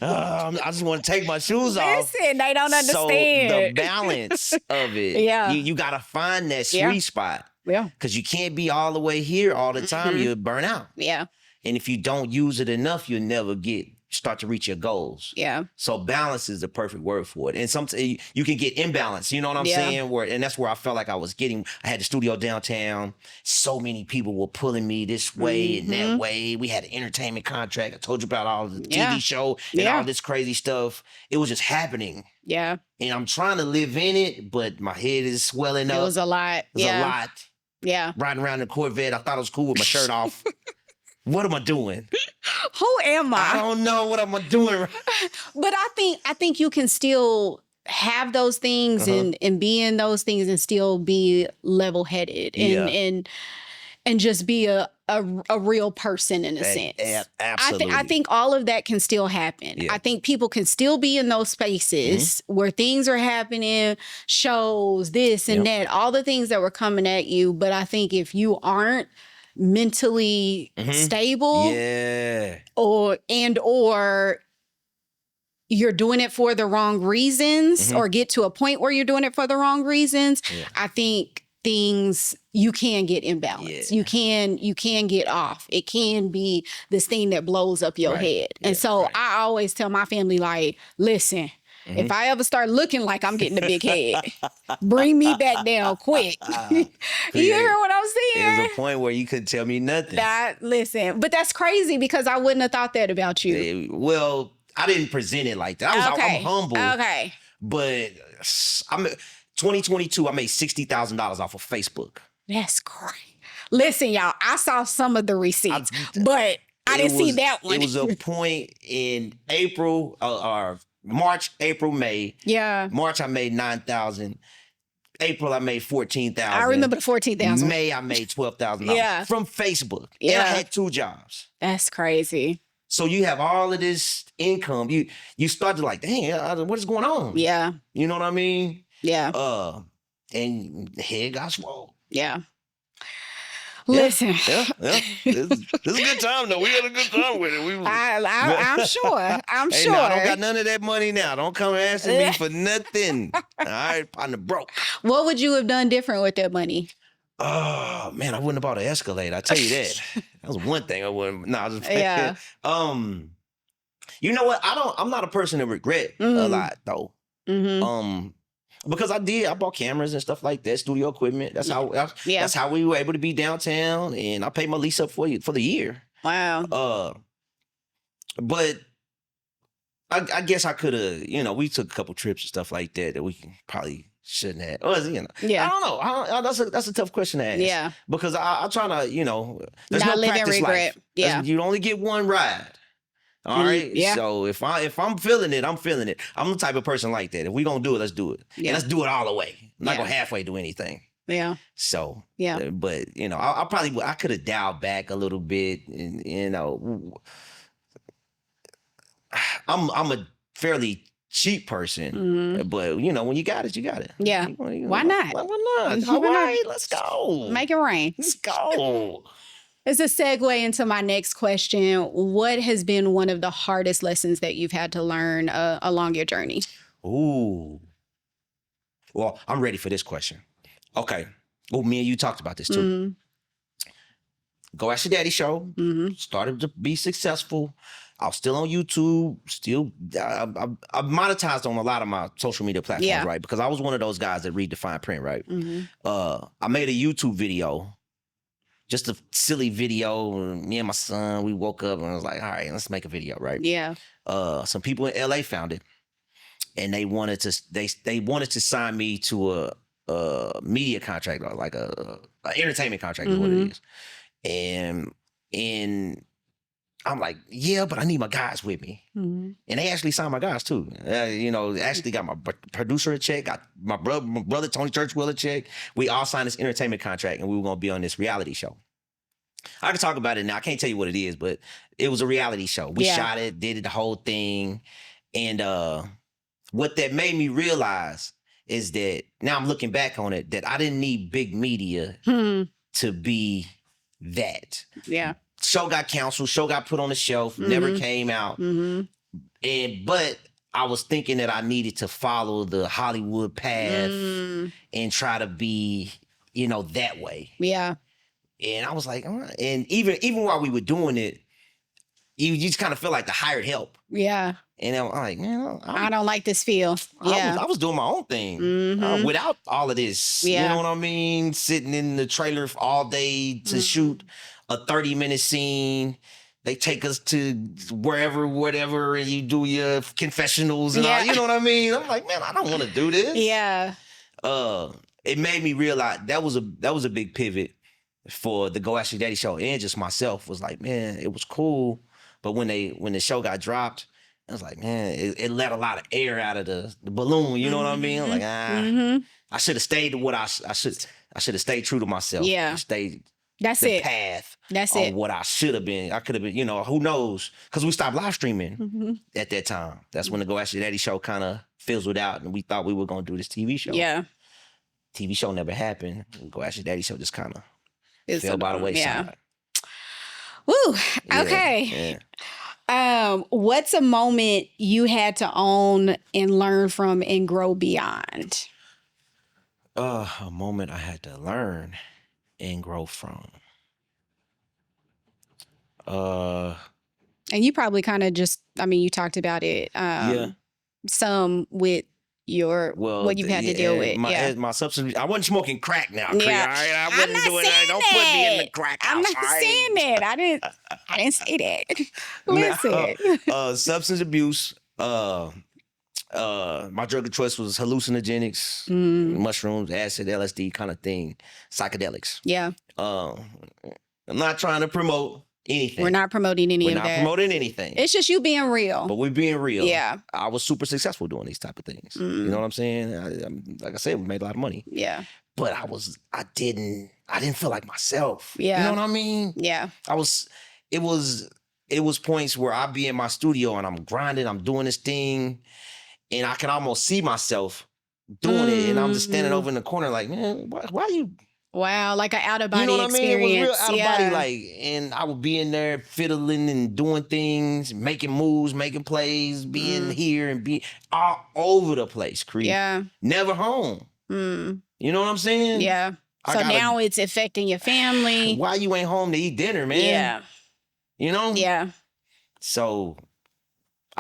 I just want to take my shoes off. Listen, they don't understand. So the balance of it, you got to find that sweet spot. Yeah. Because you can't be all the way here all the time. You'll burn out. Yeah. And if you don't use it enough, you'll never start to reach your goals. Yeah. So balance is the perfect word for it. And sometimes you can get imbalance, you know what I'm saying? And that's where I felt like I was getting. I had the studio downtown. So many people were pulling me this way and that way. We had an entertainment contract. I told you about all the TV show and all this crazy stuff. It was just happening. Yeah. And I'm trying to live in it, but my head is swelling up. It was a lot. It was a lot. Yeah. Riding around in the Corvette. I thought it was cool with my shirt off. what am I doing? Who am I I? don't know what am I doing. But I think you can still have those things and be in those things and still be level-headed Yeah. and just be a real person in a sense. Absolutely. I think all of that can still happen. Yeah. I think people can still be in those spaces where things are happening, shows, this and that, all the things that were coming at you. But I think if you aren't mentally stable or you're doing it for the wrong reasons or get to a point where you're doing it for the wrong reasons, I think you can get imbalanced. You can get off. It can be this thing that blows up your head. And so I always tell my family, like, listen, if I ever start looking like I'm getting a big head, bring me back down quick. You hear what I'm saying? There's a point where you couldn't tell me nothing. Listen, but that's crazy because I wouldn't have thought that about you. Well, I didn't present it like that. I'm humble. Okay. But 2022, I made $60,000 off of Facebook. That's great. Listen, y'all, I saw some of the receipts, but I didn't see that one. It was a point in April or March, April, May. Yeah. March, I made $9,000. April, I made $14,000. I remember the $14,000. May, I made $12,000 from Facebook. Yeah. And I had 2 jobs. That's crazy. So you have all of this income. You start to like, dang, what is going on? Yeah. You know what I mean? Yeah. And the head got swole. Yeah. Listen. Yeah. This is a good time, though. We had a good time with it. I'm sure. I'm sure. Nah, I don't got none of that money now. Don't come asking me for nothing. All right, partner broke. What would you have done different with that money? Oh, man, I wouldn't have bought an Escalade. I tell you that. That was one thing I wouldn't. No, I just you know what? I'm not a person to regret a lot, though. Because I bought cameras and stuff like that, studio equipment. That's how we were able to be downtown, and I paid my lease up for the year. Wow. But I guess I could have, we took a couple trips and stuff like that we probably shouldn't have. I don't know. That's a tough question to ask. Yeah. Because I try to, there's not no live in practice regret. life. Yeah. You only get one ride. All right. Yeah. So if I'm feeling it, I'm feeling it. I'm the type of person like that. If we gonna do it, let's do it. Yeah. And let's do it all the way. I'm not gonna halfway do anything. Yeah. So yeah. But I could have dialed back a little bit, and I'm a fairly cheap person, but when you got it, you got it. Yeah. Why not? Why not? All right, let's go. Make it rain. Let's go. It's a segue into my next question. What has been one of the hardest lessons that you've had to learn along your journey? Ooh. Well, I'm ready for this question. Okay. Well, me and you talked about this too. Go Ask Your Daddy show. Started to be successful. I was still on YouTube. Still, I monetized on a lot of my social media platforms, right? Because I was one of those guys that read the fine print, right? I made a YouTube video. Just a silly video. Me and my son, we woke up and I was like, all right, let's make a video, right? Yeah. Some people in LA found it, and they wanted to sign me to a media contract, or like a entertainment contract is what it is. And I'm like, yeah, but I need my guys with me. And they actually signed my guys too. Actually got my producer a check, got my brother Tony Churchwell a check. We all signed this entertainment contract, and we were going to be on this reality show. I can talk about it now. I can't tell you what it is, but it was a reality show. We shot it, did it, the whole thing. And what that made me realize is that now I'm looking back on it, that I didn't need big media to be that. Yeah. Show got canceled. Show got put on the shelf. Never came out. But I was thinking that I needed to follow the Hollywood path and try to be, that way. Yeah. And I was like, all right. And even while we were doing it, you just kind of feel like the hired help. Yeah. And I'm like, man, I don't like this feel. Yeah. I was doing my own thing without all of this. Yeah. You know what I mean? Sitting in the trailer all day to shoot a 30-minute scene. They take us to wherever, whatever, and you do your confessionals and all. You know what I mean? I'm like, man, I don't want to do this. Yeah. It made me realize that was a big pivot for the Go Ask Your Daddy show and just myself was like, man, it was cool. But when the show got dropped, I was like, man, it let a lot of air out of the balloon. You know what I mean? Like, I should have stayed to what I should have stayed true to myself. Yeah. Stayed That's the it. path That's on it. what I should have been. I could have been, you know, who knows? Because we stopped live streaming at that time. That's when the Go Ask Your Daddy show kind of fizzled out, and we thought we were going to do this TV show. Yeah. TV show never happened. Go Ask Your Daddy show just kind of It's fell by the wayside. Yeah. Woo. Okay. What's a moment you had to own and learn from and grow beyond? A moment I had to learn and grow from. And you probably kind of just, I mean, you talked about it some with your what you've had to deal with. My substance. I wasn't smoking crack now. Yeah. All right? I I'm wasn't not doing saying that. Don't put me in the crack house. I'm not all right? saying that. I didn't say that. Listen. Substance abuse. My drug of choice was hallucinogenics, mushrooms, acid, LSD kind of thing, psychedelics. Yeah. I'm not trying to promote anything. We're not promoting any We're of not that. promoting anything. It's just you being real. But we're being real. Yeah. I was super successful doing these type of things. You know what I'm saying? Like I said, we made a lot of money. Yeah. But I didn't feel like myself. Yeah. You know what I mean? Yeah. It was points where I'd be in my studio and I'm grinding, I'm doing this thing, and I can almost see myself doing it. And I'm just standing over in the corner like, man, why you? Wow, like an out of body You know what experience. I mean? It was real out of body, like, and I would be in there fiddling and doing things, making moves, making plays, being here and being all over the place, Creep. Yeah. Never home. You know what I'm saying? Yeah. So now it's affecting your family. Why you ain't home to eat dinner, man? Yeah. You know? Yeah. So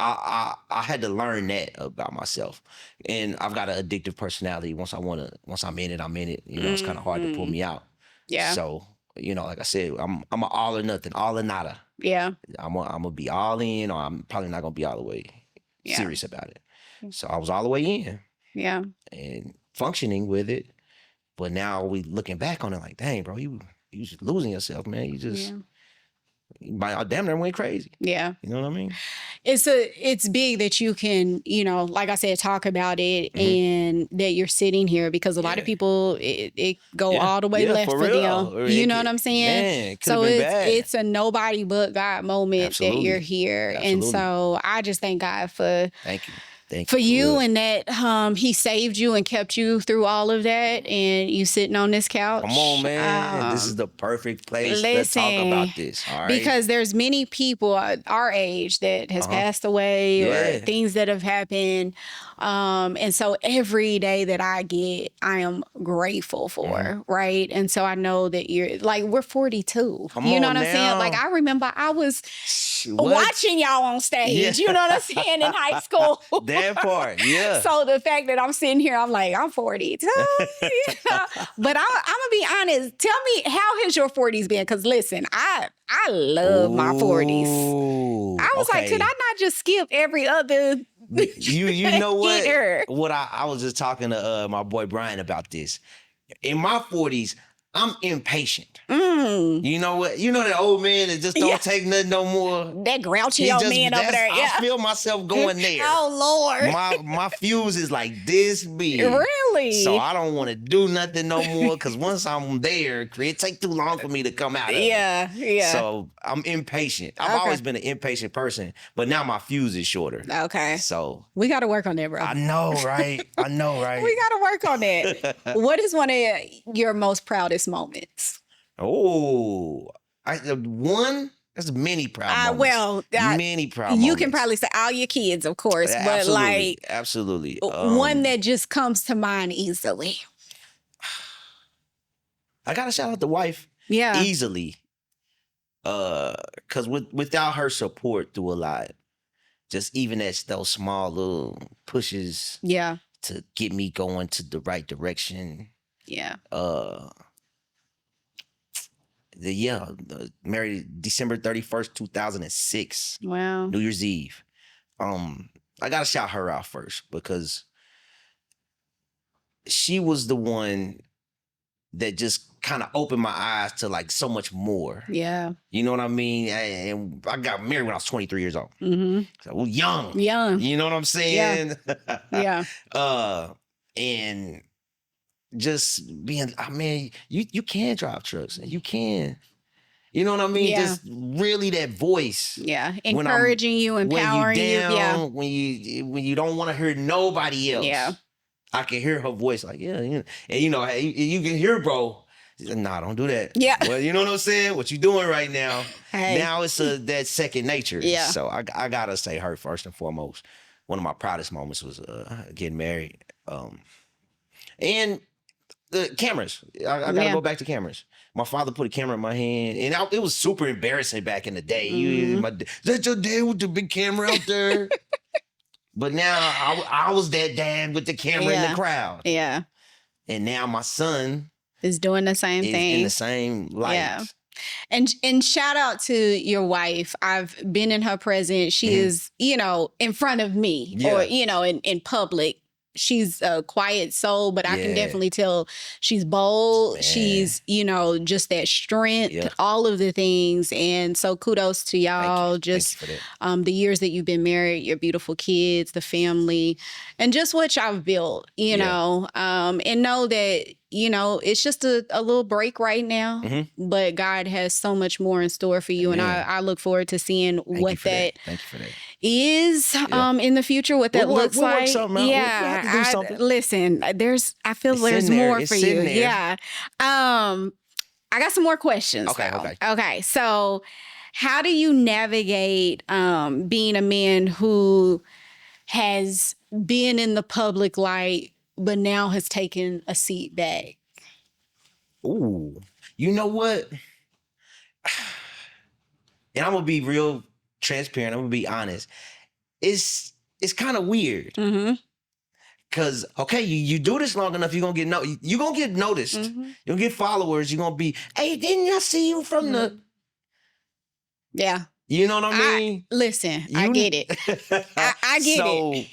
I had to learn that about myself. And I've got an addictive personality. Once I'm in it, I'm in it. You know, it's kind of hard to pull me out. Yeah. So, you know, like I said, I'm an all or nothing, all or nada. Yeah. I'm gonna be all in, or I'm probably not gonna be all the way serious about it. So I was all the way in. Yeah. And functioning with it. But now we looking back on it like, dang, bro, you just losing yourself, man. You just damn near went crazy. Yeah. You know what I mean? It's big that you can, you know, like I said, talk about it and that you're sitting here, because a lot of people it go all the way left for them. You know what I'm saying? Man, so it's a nobody but God moment that you're here. Absolutely. And so I just thank God for thank you. For you, and that he saved you and kept you through all of that, and you sitting on this couch. Come on, man. This is the perfect place to talk about this. All right? Because there's many people our age that has passed away or things that have happened. And so every day that I get, I am grateful for, right? And so I know that you're like, we're 42. You know what I'm saying? Like, I remember I was watching y'all on stage, you know what I'm saying, in high school. That part, yeah. So the fact that I'm sitting here, I'm like, I'm 42. You know? But I'm gonna be honest. Tell me, how has your 40s been? Because listen, I love my 40s. I was like, could I not just skip every other? You know what? What I was just talking to my boy Brian about this. In my 40s, I'm impatient. You know what? You know that old man that just don't take nothing no more. That grouchy old man over there. I feel myself going there. Oh Lord. My fuse is like this big. Really? So I don't want to do nothing no more, because once I'm there, it take too long for me to come out of it. Yeah. So I'm impatient. I've always been an impatient person, but now my fuse is shorter. Okay. So we got to work on that, bro. I know, right? We got to work on that. What is one of your most proudest moments? Oh, there's many proud moments. Many proud moments. You can probably say all your kids, of course, but like absolutely one that just comes to mind easily. I gotta shout out the wife. Yeah, easily. Because without her support through a lot, just even those small little pushes, to get me going to the right direction. Yeah. Married December 31st, 2006. Wow. New Year's Eve. I gotta shout her out first, because she was the one that just kind of opened my eyes to like so much more. Yeah. You know what I mean? And I got married when I was 23 years old. Mm-hmm. So well, young. Young. You know what I'm saying? Yeah. And just being, I mean, you can drive trucks and you can. You know what I mean? Yeah. Just really that voice. Yeah. Encouraging you, empowering when you down, you. Yeah. When you don't want to hear nobody else. Yeah. I can hear her voice like, yeah. And you know, you can hear, bro. She's like, nah, don't do that. Yeah. Well, you know what I'm saying? What you doing right now? Hey. Now it's that second nature. Yeah. So I gotta say her first and foremost. One of my proudest moments was getting married. And the cameras. I gotta go back to cameras. My father put a camera in my hand, and it was super embarrassing back in the day. That's your dad with the big camera out there. But now I was that dad with the camera in the crowd. Yeah. And now my son is doing the same thing. In the same light. Yeah. And shout out to your wife. I've been in her presence. She is, you know, in front of me or, you know, in public. She's a quiet soul, but I can definitely tell she's bold. Man. She's, you know, just that strength, all of the things. And so kudos to y'all. Just the years that you've been married, your beautiful kids, the family, and just what y'all built, you know, and know that, you know, it's just a little break right now, but God has so much more in store for you. And I look forward to seeing what that is in the future, what that looks like. Yeah. Listen, I feel there's more for you. Yeah. I got some more questions. Okay. So how do you navigate being a man who has been in the public light but now has taken a seat back? Ooh, you know what? And I'm gonna be real transparent. I'm gonna be honest. It's kind of weird. Cause okay, you do this long enough, you're gonna get noticed. You're gonna get followers. You're gonna be, hey, didn't I see you from the? Yeah. You know what I mean? I get it. I get it.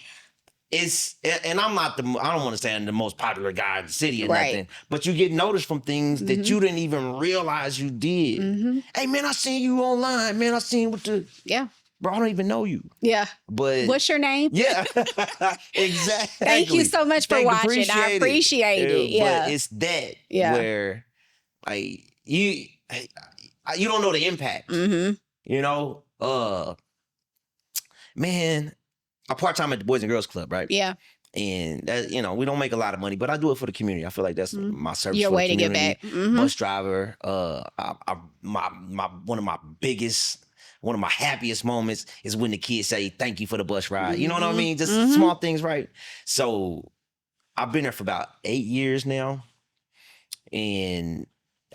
It's, and I don't want to say I'm the most popular guy in the city or nothing, but you get noticed from things that you didn't even realize you did. Hey man, I seen you online. Man, I seen what the bro, I don't even know you. Yeah. But what's your name? Yeah. Exactly. Thank you so much for watching. I appreciate it. Yeah. But it's that where like you don't know the impact. You know? Man, I part-time at the Boys and Girls Club, right? Yeah. And that, you know, we don't make a lot of money, but I do it for the community. I feel like that's my service for the community. Your way to get back. Bus driver. One of my happiest moments is when the kids say, thank you for the bus ride. You know what I mean? Just small things, right? So I've been there for about 8 years now. And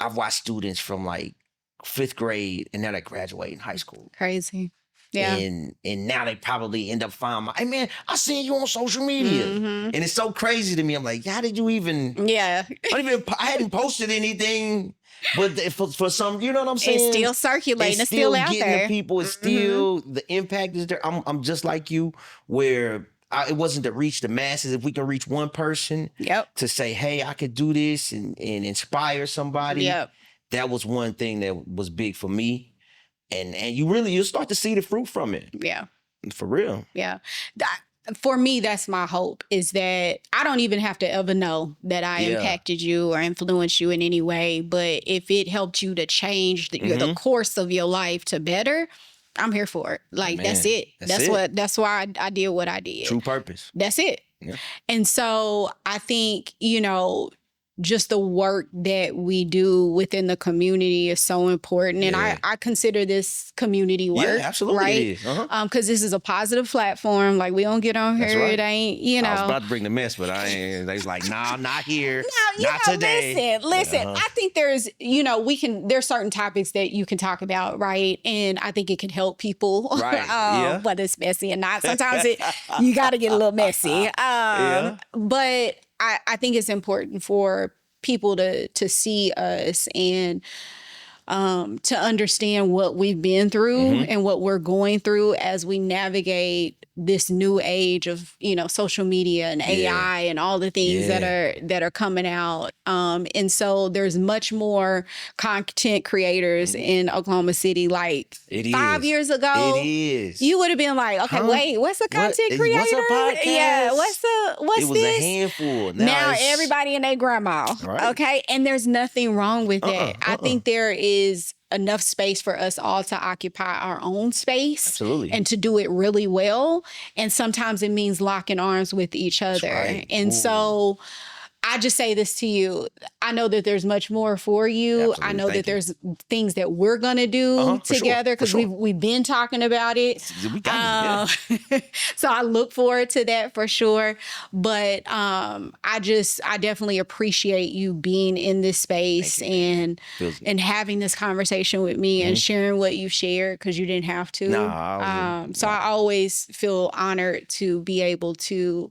I've watched students from like 5th grade and now they're graduating high school. Crazy. Yeah. And now they probably end up finding hey man, I seen you on social media. And it's so crazy to me. I'm like, how did you even? Yeah. I hadn't posted anything, but for some, you know what I'm saying? It's still circulating. It's still out getting there. The people. It's still, the impact is there. I'm just like you, where it wasn't to reach the masses. If we can reach one person to say, hey, I could do this and inspire somebody. That was one thing that was big for me. And you'll start to see the fruit from it. Yeah. For real. Yeah. For me, that's my hope, is that I don't even have to ever know that I impacted you or influenced you in any way. But if it helped you to change the course of your life to better, I'm here for it. Like, man, that's it. That's why I did what I did. True purpose. That's it. Yeah. And so I think, you know, just the work that we do within the community is so important. And I consider this community work. Yeah, absolutely. Right? Because this is a positive platform. Like, we don't get on here. Right. It ain't, you know. I was about to bring the mess, but I ain't. They was like, nah, not here. No, not today. Listen. I think there's, you know, there's certain topics that you can talk about, right? And I think it can help people. Right. But it's messy and not. Sometimes you got to get a little messy. But I think it's important for people to see us and to understand what we've been through and what we're going through as we navigate this new age of, social media and AI and all the things that are coming out. And so there's much more content creators in Oklahoma City. Like It 5 is. years ago, It is. you would have been like, okay, wait, what's a content creator? What's a podcast? Yeah, what's It was this? a handful. Now it's- everybody and their grandma. Right. Okay. And there's nothing wrong with that. I think there is enough space for us all to occupy our own space. Absolutely. And to do it really well. And sometimes it means locking arms with each other. right. And so I just say this to you. I know that there's much more for you. Absolutely. I know Thank that you. there's things that we're going to do For sure. together For because sure. we've been talking about it. We got it. So I look forward to that for sure. But I definitely appreciate you being in this space and having this conversation with me and sharing what you shared because you didn't have to. So I always feel honored to be able to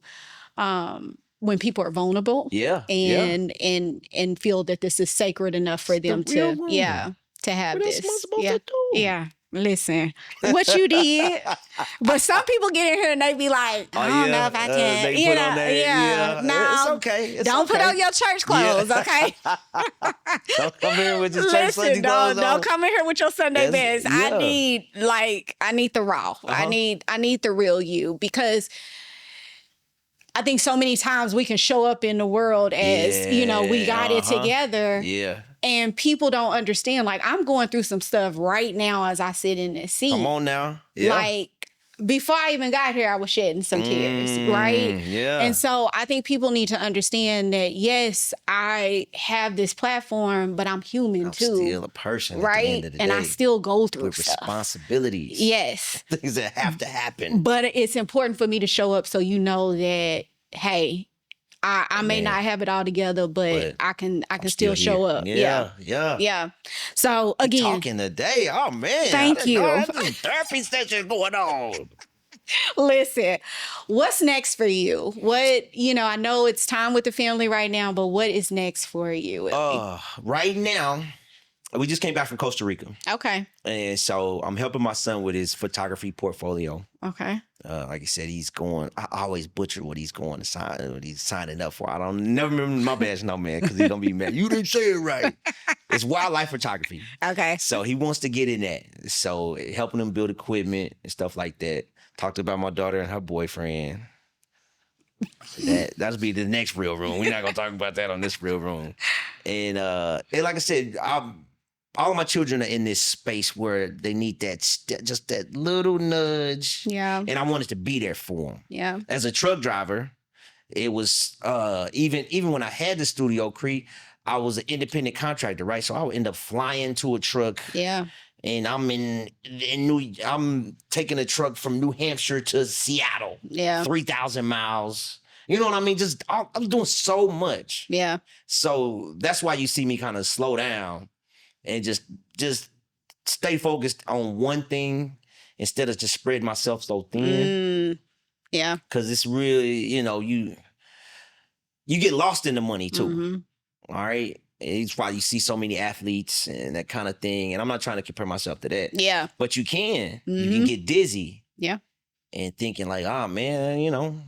when people are vulnerable and feel that this is sacred enough for them to have What else this. am I supposed to do? Yeah. Listen, what you did. But some people get in here and they be like, I don't know if I can. They put on that, No, it's okay. It's don't put okay. on your church clothes, okay? Don't come here with your church Listen, Sunday clothes on. don't come in here with your Sunday That's- best. I need the raw. I need the real you because I think so many times we can show up in the world as, we got it together. Yeah. And people don't understand. Like, I'm going through some stuff right now as I sit in this seat. Come on now. Yeah. Like, before I even got here, I was shedding some tears, right? Yeah. And so I think people need to understand that, yes, I have this platform, but I'm human I'm too. still a person right? at the end of the and day. I still go through with stuff. responsibilities. Yes. Things that have to happen. But it's important for me to show up so you know that, hey, I may not have it all together, but I can still show up. Yeah. So again, Talking today. Oh man. Thank you. There's therapy session going on. listen, what's next for you? What, I know it's time with the family right now, but what is next for you? Right now, we just came back from Costa Rica. Okay. And so I'm helping my son with his photography portfolio. Okay. Like I said, he's going. I always butcher what he's going to sign, what he's signing up for. I don't never remember my badge, no man, because he's gonna be mad. You didn't say it right. It's wildlife photography. Okay. So he wants to get in that. So helping him build equipment and stuff like that. Talked about my daughter and her boyfriend. That'll be the next real room. We're not gonna talk about that on this real room. And like I said, all my children are in this space where they need that just that little nudge. Yeah. And I wanted to be there for them. Yeah. As a truck driver, it was even when I had the Studio Cree, I was an independent contractor, right? So I would end up flying to a truck. Yeah. And I'm taking a truck from New Hampshire to Seattle. Yeah. 3,000 miles. You know what I mean? I was doing so much. Yeah. So that's why you see me kind of slow down and just stay focused on one thing instead of just spread myself so thin. Yeah. Because it's really, you get lost in the money too. Mm-hmm. All right. It's why you see so many athletes and that kind of thing. And I'm not trying to compare myself to that. Yeah. But you can. Mm-hmm. You can get dizzy. Yeah. And thinking like, oh man,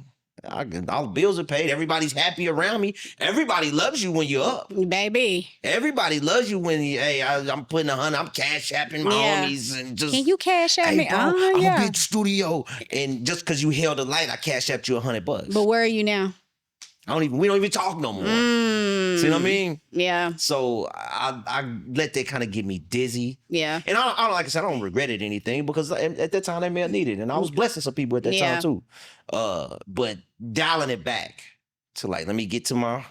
all the bills are paid. Everybody's happy around me. Everybody loves you when you're up. Baby. Everybody loves you when I'm putting I'm cash apping my homies and just. Can you cash at me? Bro, I'm gonna be at the studio, and just because you held a light, I cash apped you $100. But where are you now? We don't even talk no more. See what I mean? Yeah. So I let that kind of get me dizzy. Yeah. And I don't, like I said, I don't regret it anything because at that time they may have needed it. And I was blessing some people at that time too. But dialing it back to let me get to my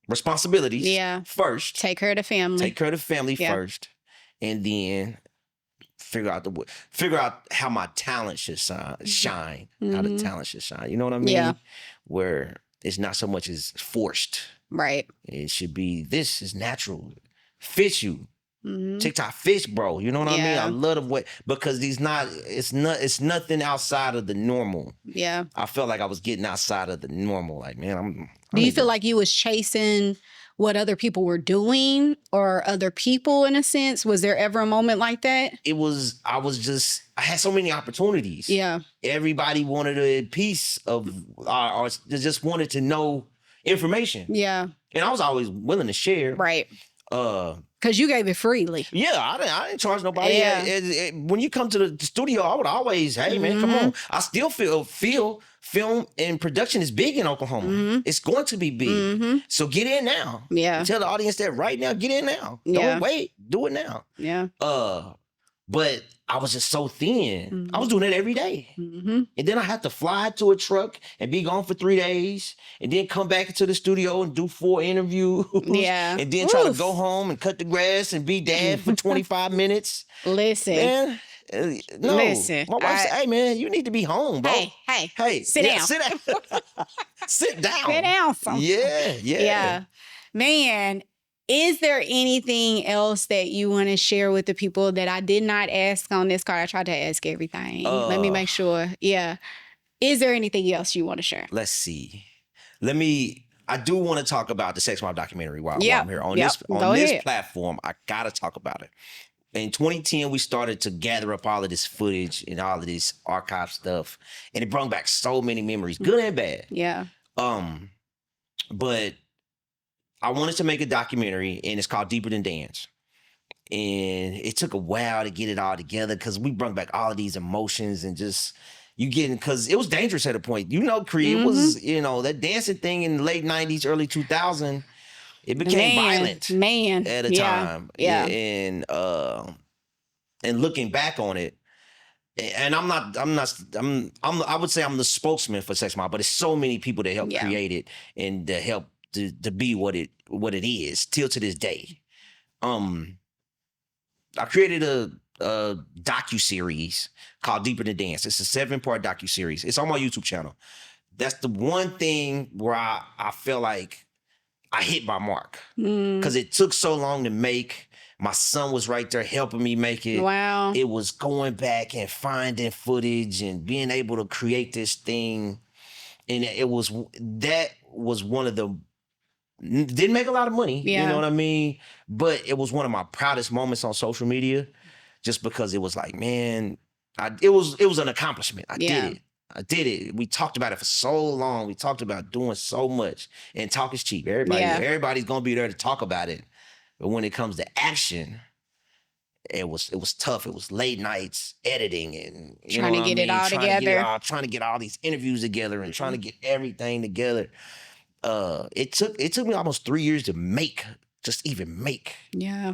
responsibilities first. Take care of the family. First. And then figure out how my talent should shine. How the talent should shine. You know what I mean? Yeah. Where it's not so much as forced. Right. It should be, this is natural. Fish you. TikTok fish, bro. You know what I mean? I love the way, because it's nothing outside of the normal. Yeah. I felt like I was getting outside of the normal. Like, man, Do you feel like you was chasing what other people were doing or other people in a sense? Was there ever a moment like that? I had so many opportunities. Yeah. Everybody wanted a piece of, or just wanted to know information. Yeah. And I was always willing to share. Right. Because you gave it freely. Yeah, I didn't charge nobody. Yeah. When you come to the studio, I would always, hey man, come on. I still feel film and production is big in Oklahoma. It's going to be big. So get in now. Yeah. Tell the audience that right now, get in now. Yeah. Don't wait. Do it now. Yeah. But I was just so thin. I was doing it every day. And then I had to fly to a truck and be gone for 3 days and then come back into the studio and do 4 interviews. Yeah. And then try to go home and cut the grass and be dad for 25 minutes. Listen. Man, no. Listen. My wife said, hey, man, you need to be home, bro. Hey. Sit down. Sit down. Sit down. Sit down. Son. Yeah. Man, is there anything else that you want to share with the people that I did not ask on this card? I tried to ask everything. Let me make sure. Yeah. Is there anything else you want to share? Let's see. I do want to talk about the Sex Mob documentary while I'm here. On this platform, I got to talk about it. In 2010, we started to gather up all of this footage and all of this archive stuff. And it brought back so many memories, good and bad. Yeah. But I wanted to make a documentary, and it's called Deeper Than Dance. And it took a while to get it all together because we brought back all of these emotions and just because it was dangerous at a point. Creed was, that dancing thing in the late 90s, early 2000, it became violent at a time. Yeah. And looking back on it, and I would say I'm the spokesman for Sex Mob, but it's so many people that helped create it and that helped to be what it is till to this day. I created a docuseries called Deeper Than Dance. It's a 7-part docuseries. It's on my YouTube channel. That's the one thing where I feel like I hit my mark because it took so long to make. My son was right there helping me make it. Wow. It was going back and finding footage and being able to create this thing. And that was one of the, didn't make a lot of money, you know what I mean? But it was one of my proudest moments on social media just because it was like, man, it was an accomplishment. I did it. We talked about it for so long. We talked about doing so much, and talk is cheap. Everybody's going to be there to talk about it. But when it comes to action, it was tough. It was late nights editing and trying to get it all together. Trying to get all these interviews together and trying to get everything together. It took me almost 3 years to make. Yeah.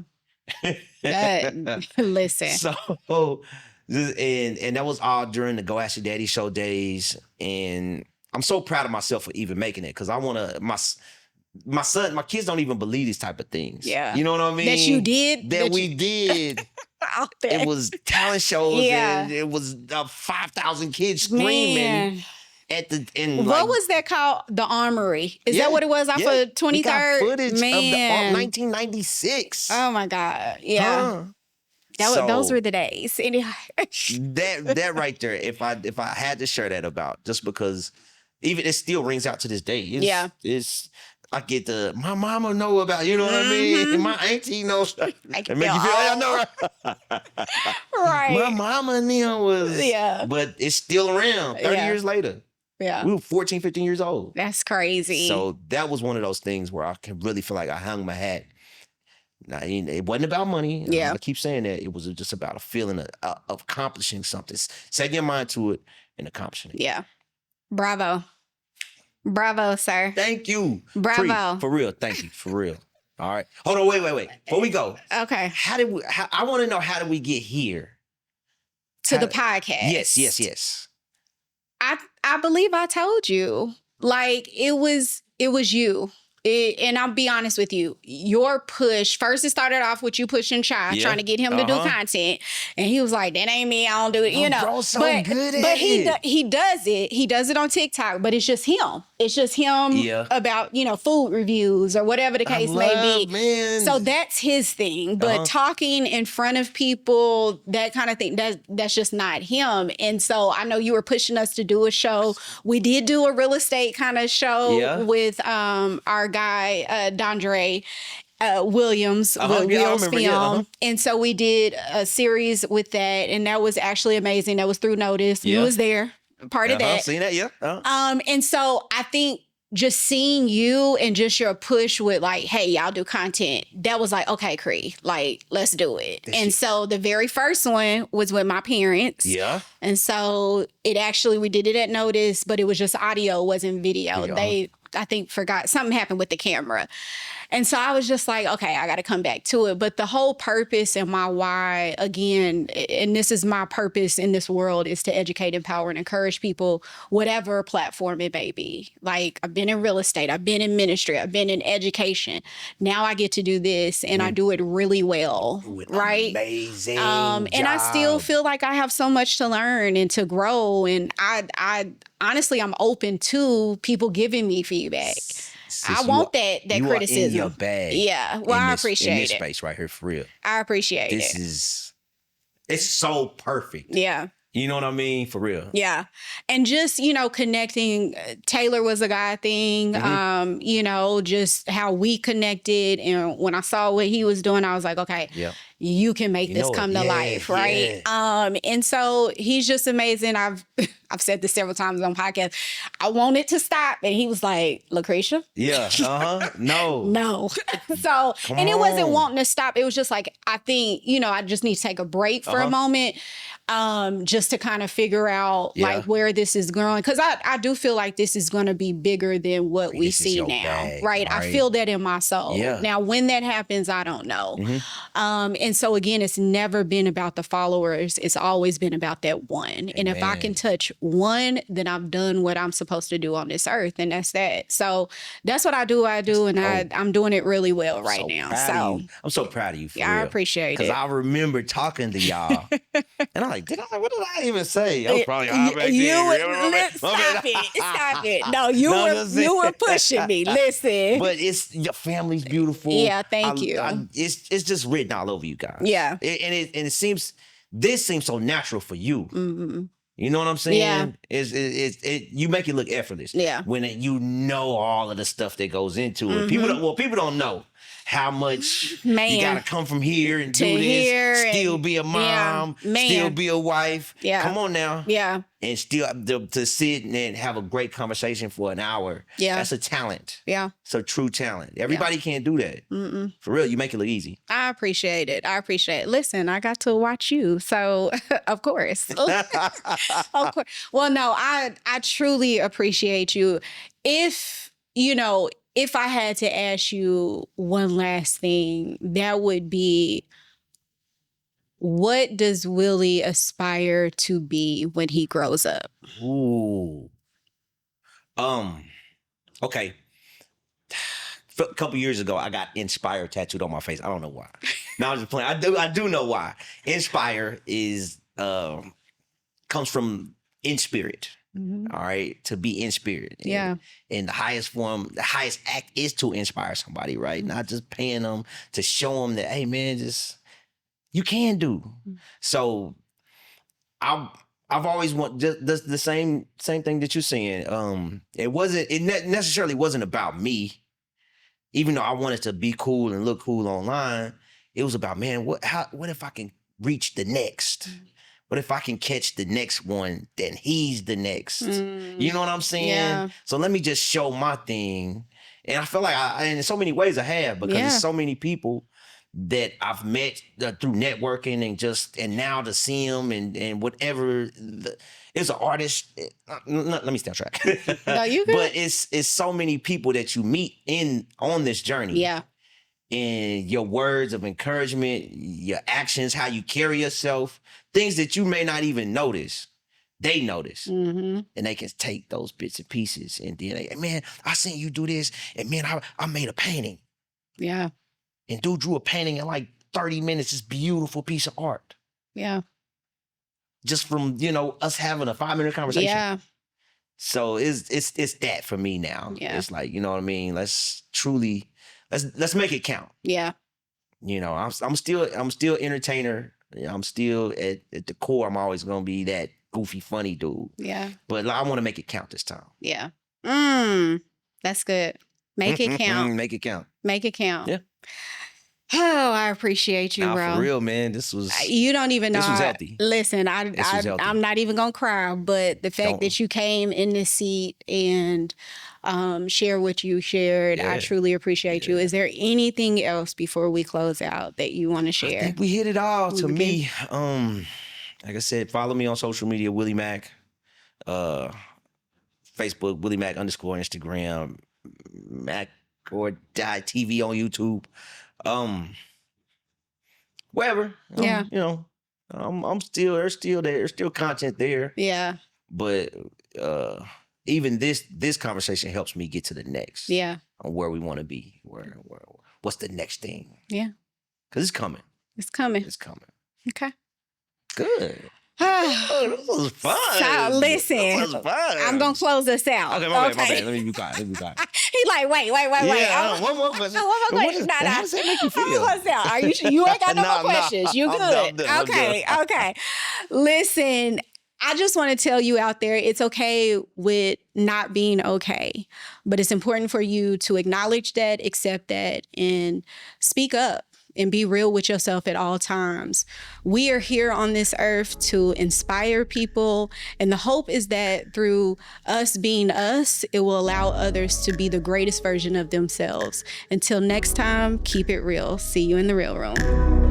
Listen. So, and that was all during the Go Ask Your Daddy show days. And I'm so proud of myself for even making it because I want to, my son, my kids don't even believe these type of things. Yeah. You know what I mean? That you did? That we did. Out there. It was talent shows. And it was 5,000 kids screaming. Man. What was that called? The Armory. Is that what it was off of 23rd? We got footage of the 1996. Oh my God. Yeah. Those were the days. that right there, if I had to share that about, just because even it still rings out to this day. It's I get my mama know about, you know what I mean? And my auntie knows. It make you feel I know, right? Right. My mama and them was, but it's still around 30 years later. Yeah. We were 14, 15 years old. That's crazy. So that was one of those things where I can really feel like I hung my hat. Now, it wasn't about money. I keep saying that. It was just about a feeling of accomplishing something. Setting your mind to it and accomplishing it. Yeah. Bravo. Bravo, sir. Thank you. Bravo. For real. Thank you. For real. All right. Hold on. Wait. Before we go. Okay. I want to know, how did we get here? To the podcast. Yes. I believe I told you. Like, it was you. And I'll be honest with you, your push, first it started off with you pushing Chai, trying to get him to do content. And he was like, that ain't me, I don't do it, Bro's so good at but it. he does it. He does it on TikTok, but it's just him. It's just him Yeah. about, food reviews or whatever the case may be. Man. So that's his thing. But talking in front of people, that kind of thing, that's just not him. And so I know you were pushing us to do a show. We did do a real estate kind of show with our guy, Dondre Williams, Will's Film. And so we did a series with that, and that was actually amazing. That was through Notice. You was there, part of that. Seen that, And so I think just seeing you and just your push with like, hey, y'all do content, that was like, okay, Cree, like, let's do it. So the very first one was with my parents. Yeah. And so we did it at Notice, but it was just audio, wasn't video. They, I think, forgot something happened with the camera. And so I was just like, okay, I got to come back to it. But the whole purpose and my why, again, and this is my purpose in this world, is to educate, empower, and encourage people, whatever platform it may be. Like, I've been in real estate, I've been in ministry, I've been in education. Now I get to do this, and I do it really well, right? Amazing and I still feel like I have so much to learn and to grow. And I honestly, I'm open to people giving me feedback. I want that criticism. Are in your bag. Yeah. Well, I appreciate it. In this space right here, for real. I appreciate it. It's so perfect. Yeah. You know what I mean? For real. Yeah. And just, connecting, Taylor was a guy thing, just how we connected. And when I saw what he was doing, I was like, okay, you can make this come to life, right? And so he's just amazing. I've said this several times on podcasts. I wanted to stop, and he was like, Lucretia? Yeah. No. So, and it wasn't wanting to stop. It was just like, I think, I just need to take a break for a moment. Just to kind of figure out like where this is growing. Because I do feel like this is going to be bigger than what we see now, right? I feel that in my soul. Yeah. Now, when that happens, I don't know. And so again, it's never been about the followers. It's always been about that one. Amen. And if I can touch one, then I've done what I'm supposed to do on this earth. And that's that. So that's what I do. And I'm doing it really well right now. So I'm so proud of you. I appreciate it. Because I remember talking to y'all. And I'm like, what did I even say? I was probably high back then. Stop it. No, you were pushing me. Listen. But your family's beautiful. Yeah, thank you. It's just written all over you guys. Yeah. This seems so natural for you. Mm-hmm. You know what I'm saying? Yeah. You make it look effortless. Yeah. When you know all of the stuff that goes into it. People don't know how much you gotta come from here and do this, still be a mom, still be a wife. Yeah. Come on now. Yeah. And still to sit and have a great conversation for an hour. Yeah. That's a talent. Yeah. It's a true talent. Everybody can't do that. Mm-mm. For real, you make it look easy. I appreciate it. Listen, I got to watch you. So, of course. Of course. Well, no, I truly appreciate you. If I had to ask you one last thing, that would be, what does Willie aspire to be when he grows up? Ooh. Okay. A couple years ago, I got Inspire tattooed on my face. I don't know why. No, I'm just playing. I do know why. Inspire is comes from in spirit. Mm-hmm. All right, to be in spirit. And the highest form, the highest act is to inspire somebody, right? Mm-hmm. Not just paying them, to show them that, hey man, you can do. Mm-hmm. So I've always wanted just the same thing that you're saying. It necessarily wasn't about me, even though I wanted to be cool and look cool online. It was about, man, what if I can reach the next? Mm-hmm. What if I can catch the next one, then he's the next? You know what I'm saying? Yeah. So let me just show my thing. And I feel like and in so many ways I have, because there's so many people that I've met through networking and now to see them and whatever. It's an artist. Let me stay on track. No, you good. But it's so many people that you meet on this journey. Yeah. And your words of encouragement, your actions, how you carry yourself, things that you may not even notice, they notice. Mm-hmm. And they can take those bits and pieces and then hey, man, I seen you do this, and man, I made a painting. Yeah. And dude drew a painting in like 30 minutes, this beautiful piece of art. Yeah. Just from, us having a 5-minute conversation. Yeah. So it's that for me now. Yeah. It's like, you know what I mean? Let's make it count. Yeah. You know, I'm still entertainer. You know, I'm still at the core. I'm always gonna be that goofy, funny dude. Yeah. But I want to make it count this time. Yeah. That's good. Make it count. Make it count. Make it count. Yeah. Oh, I appreciate you, bro. For real, man. This was. You don't even know. This was healthy. Listen, This was healthy. I'm not even gonna cry, but the fact that you came in this seat and share what you shared, I truly appreciate you. Is there anything else before we close out that you want to share? I think we hit it all. To me, like I said, follow me on social media, Willie Mac, Facebook, Willie Mac _ Instagram, Mac or Die TV on YouTube. Wherever. Yeah. You know, I'm still there's still content there. Yeah. But even this conversation helps me get to the next. Yeah. On where we want to be. What's the next thing? Yeah. Because it's coming. It's coming. It's coming. Okay. Good. Oh, this was fun. So listen, this was fun. I'm gonna close this out. Okay, my bad. Let me be quiet. He like, wait. Yeah, one more question. One more question. How does that make you feel? Are you sure? You ain't got no more questions. You good? Okay. Listen, I just want to tell you out there, it's okay with not being okay, but it's important for you to acknowledge that, accept that, and speak up. And be real with yourself at all times. We are here on this earth to inspire people. And the hope is that through us being us, it will allow others to be the greatest version of themselves. Until next time, keep it real. See you in the real room.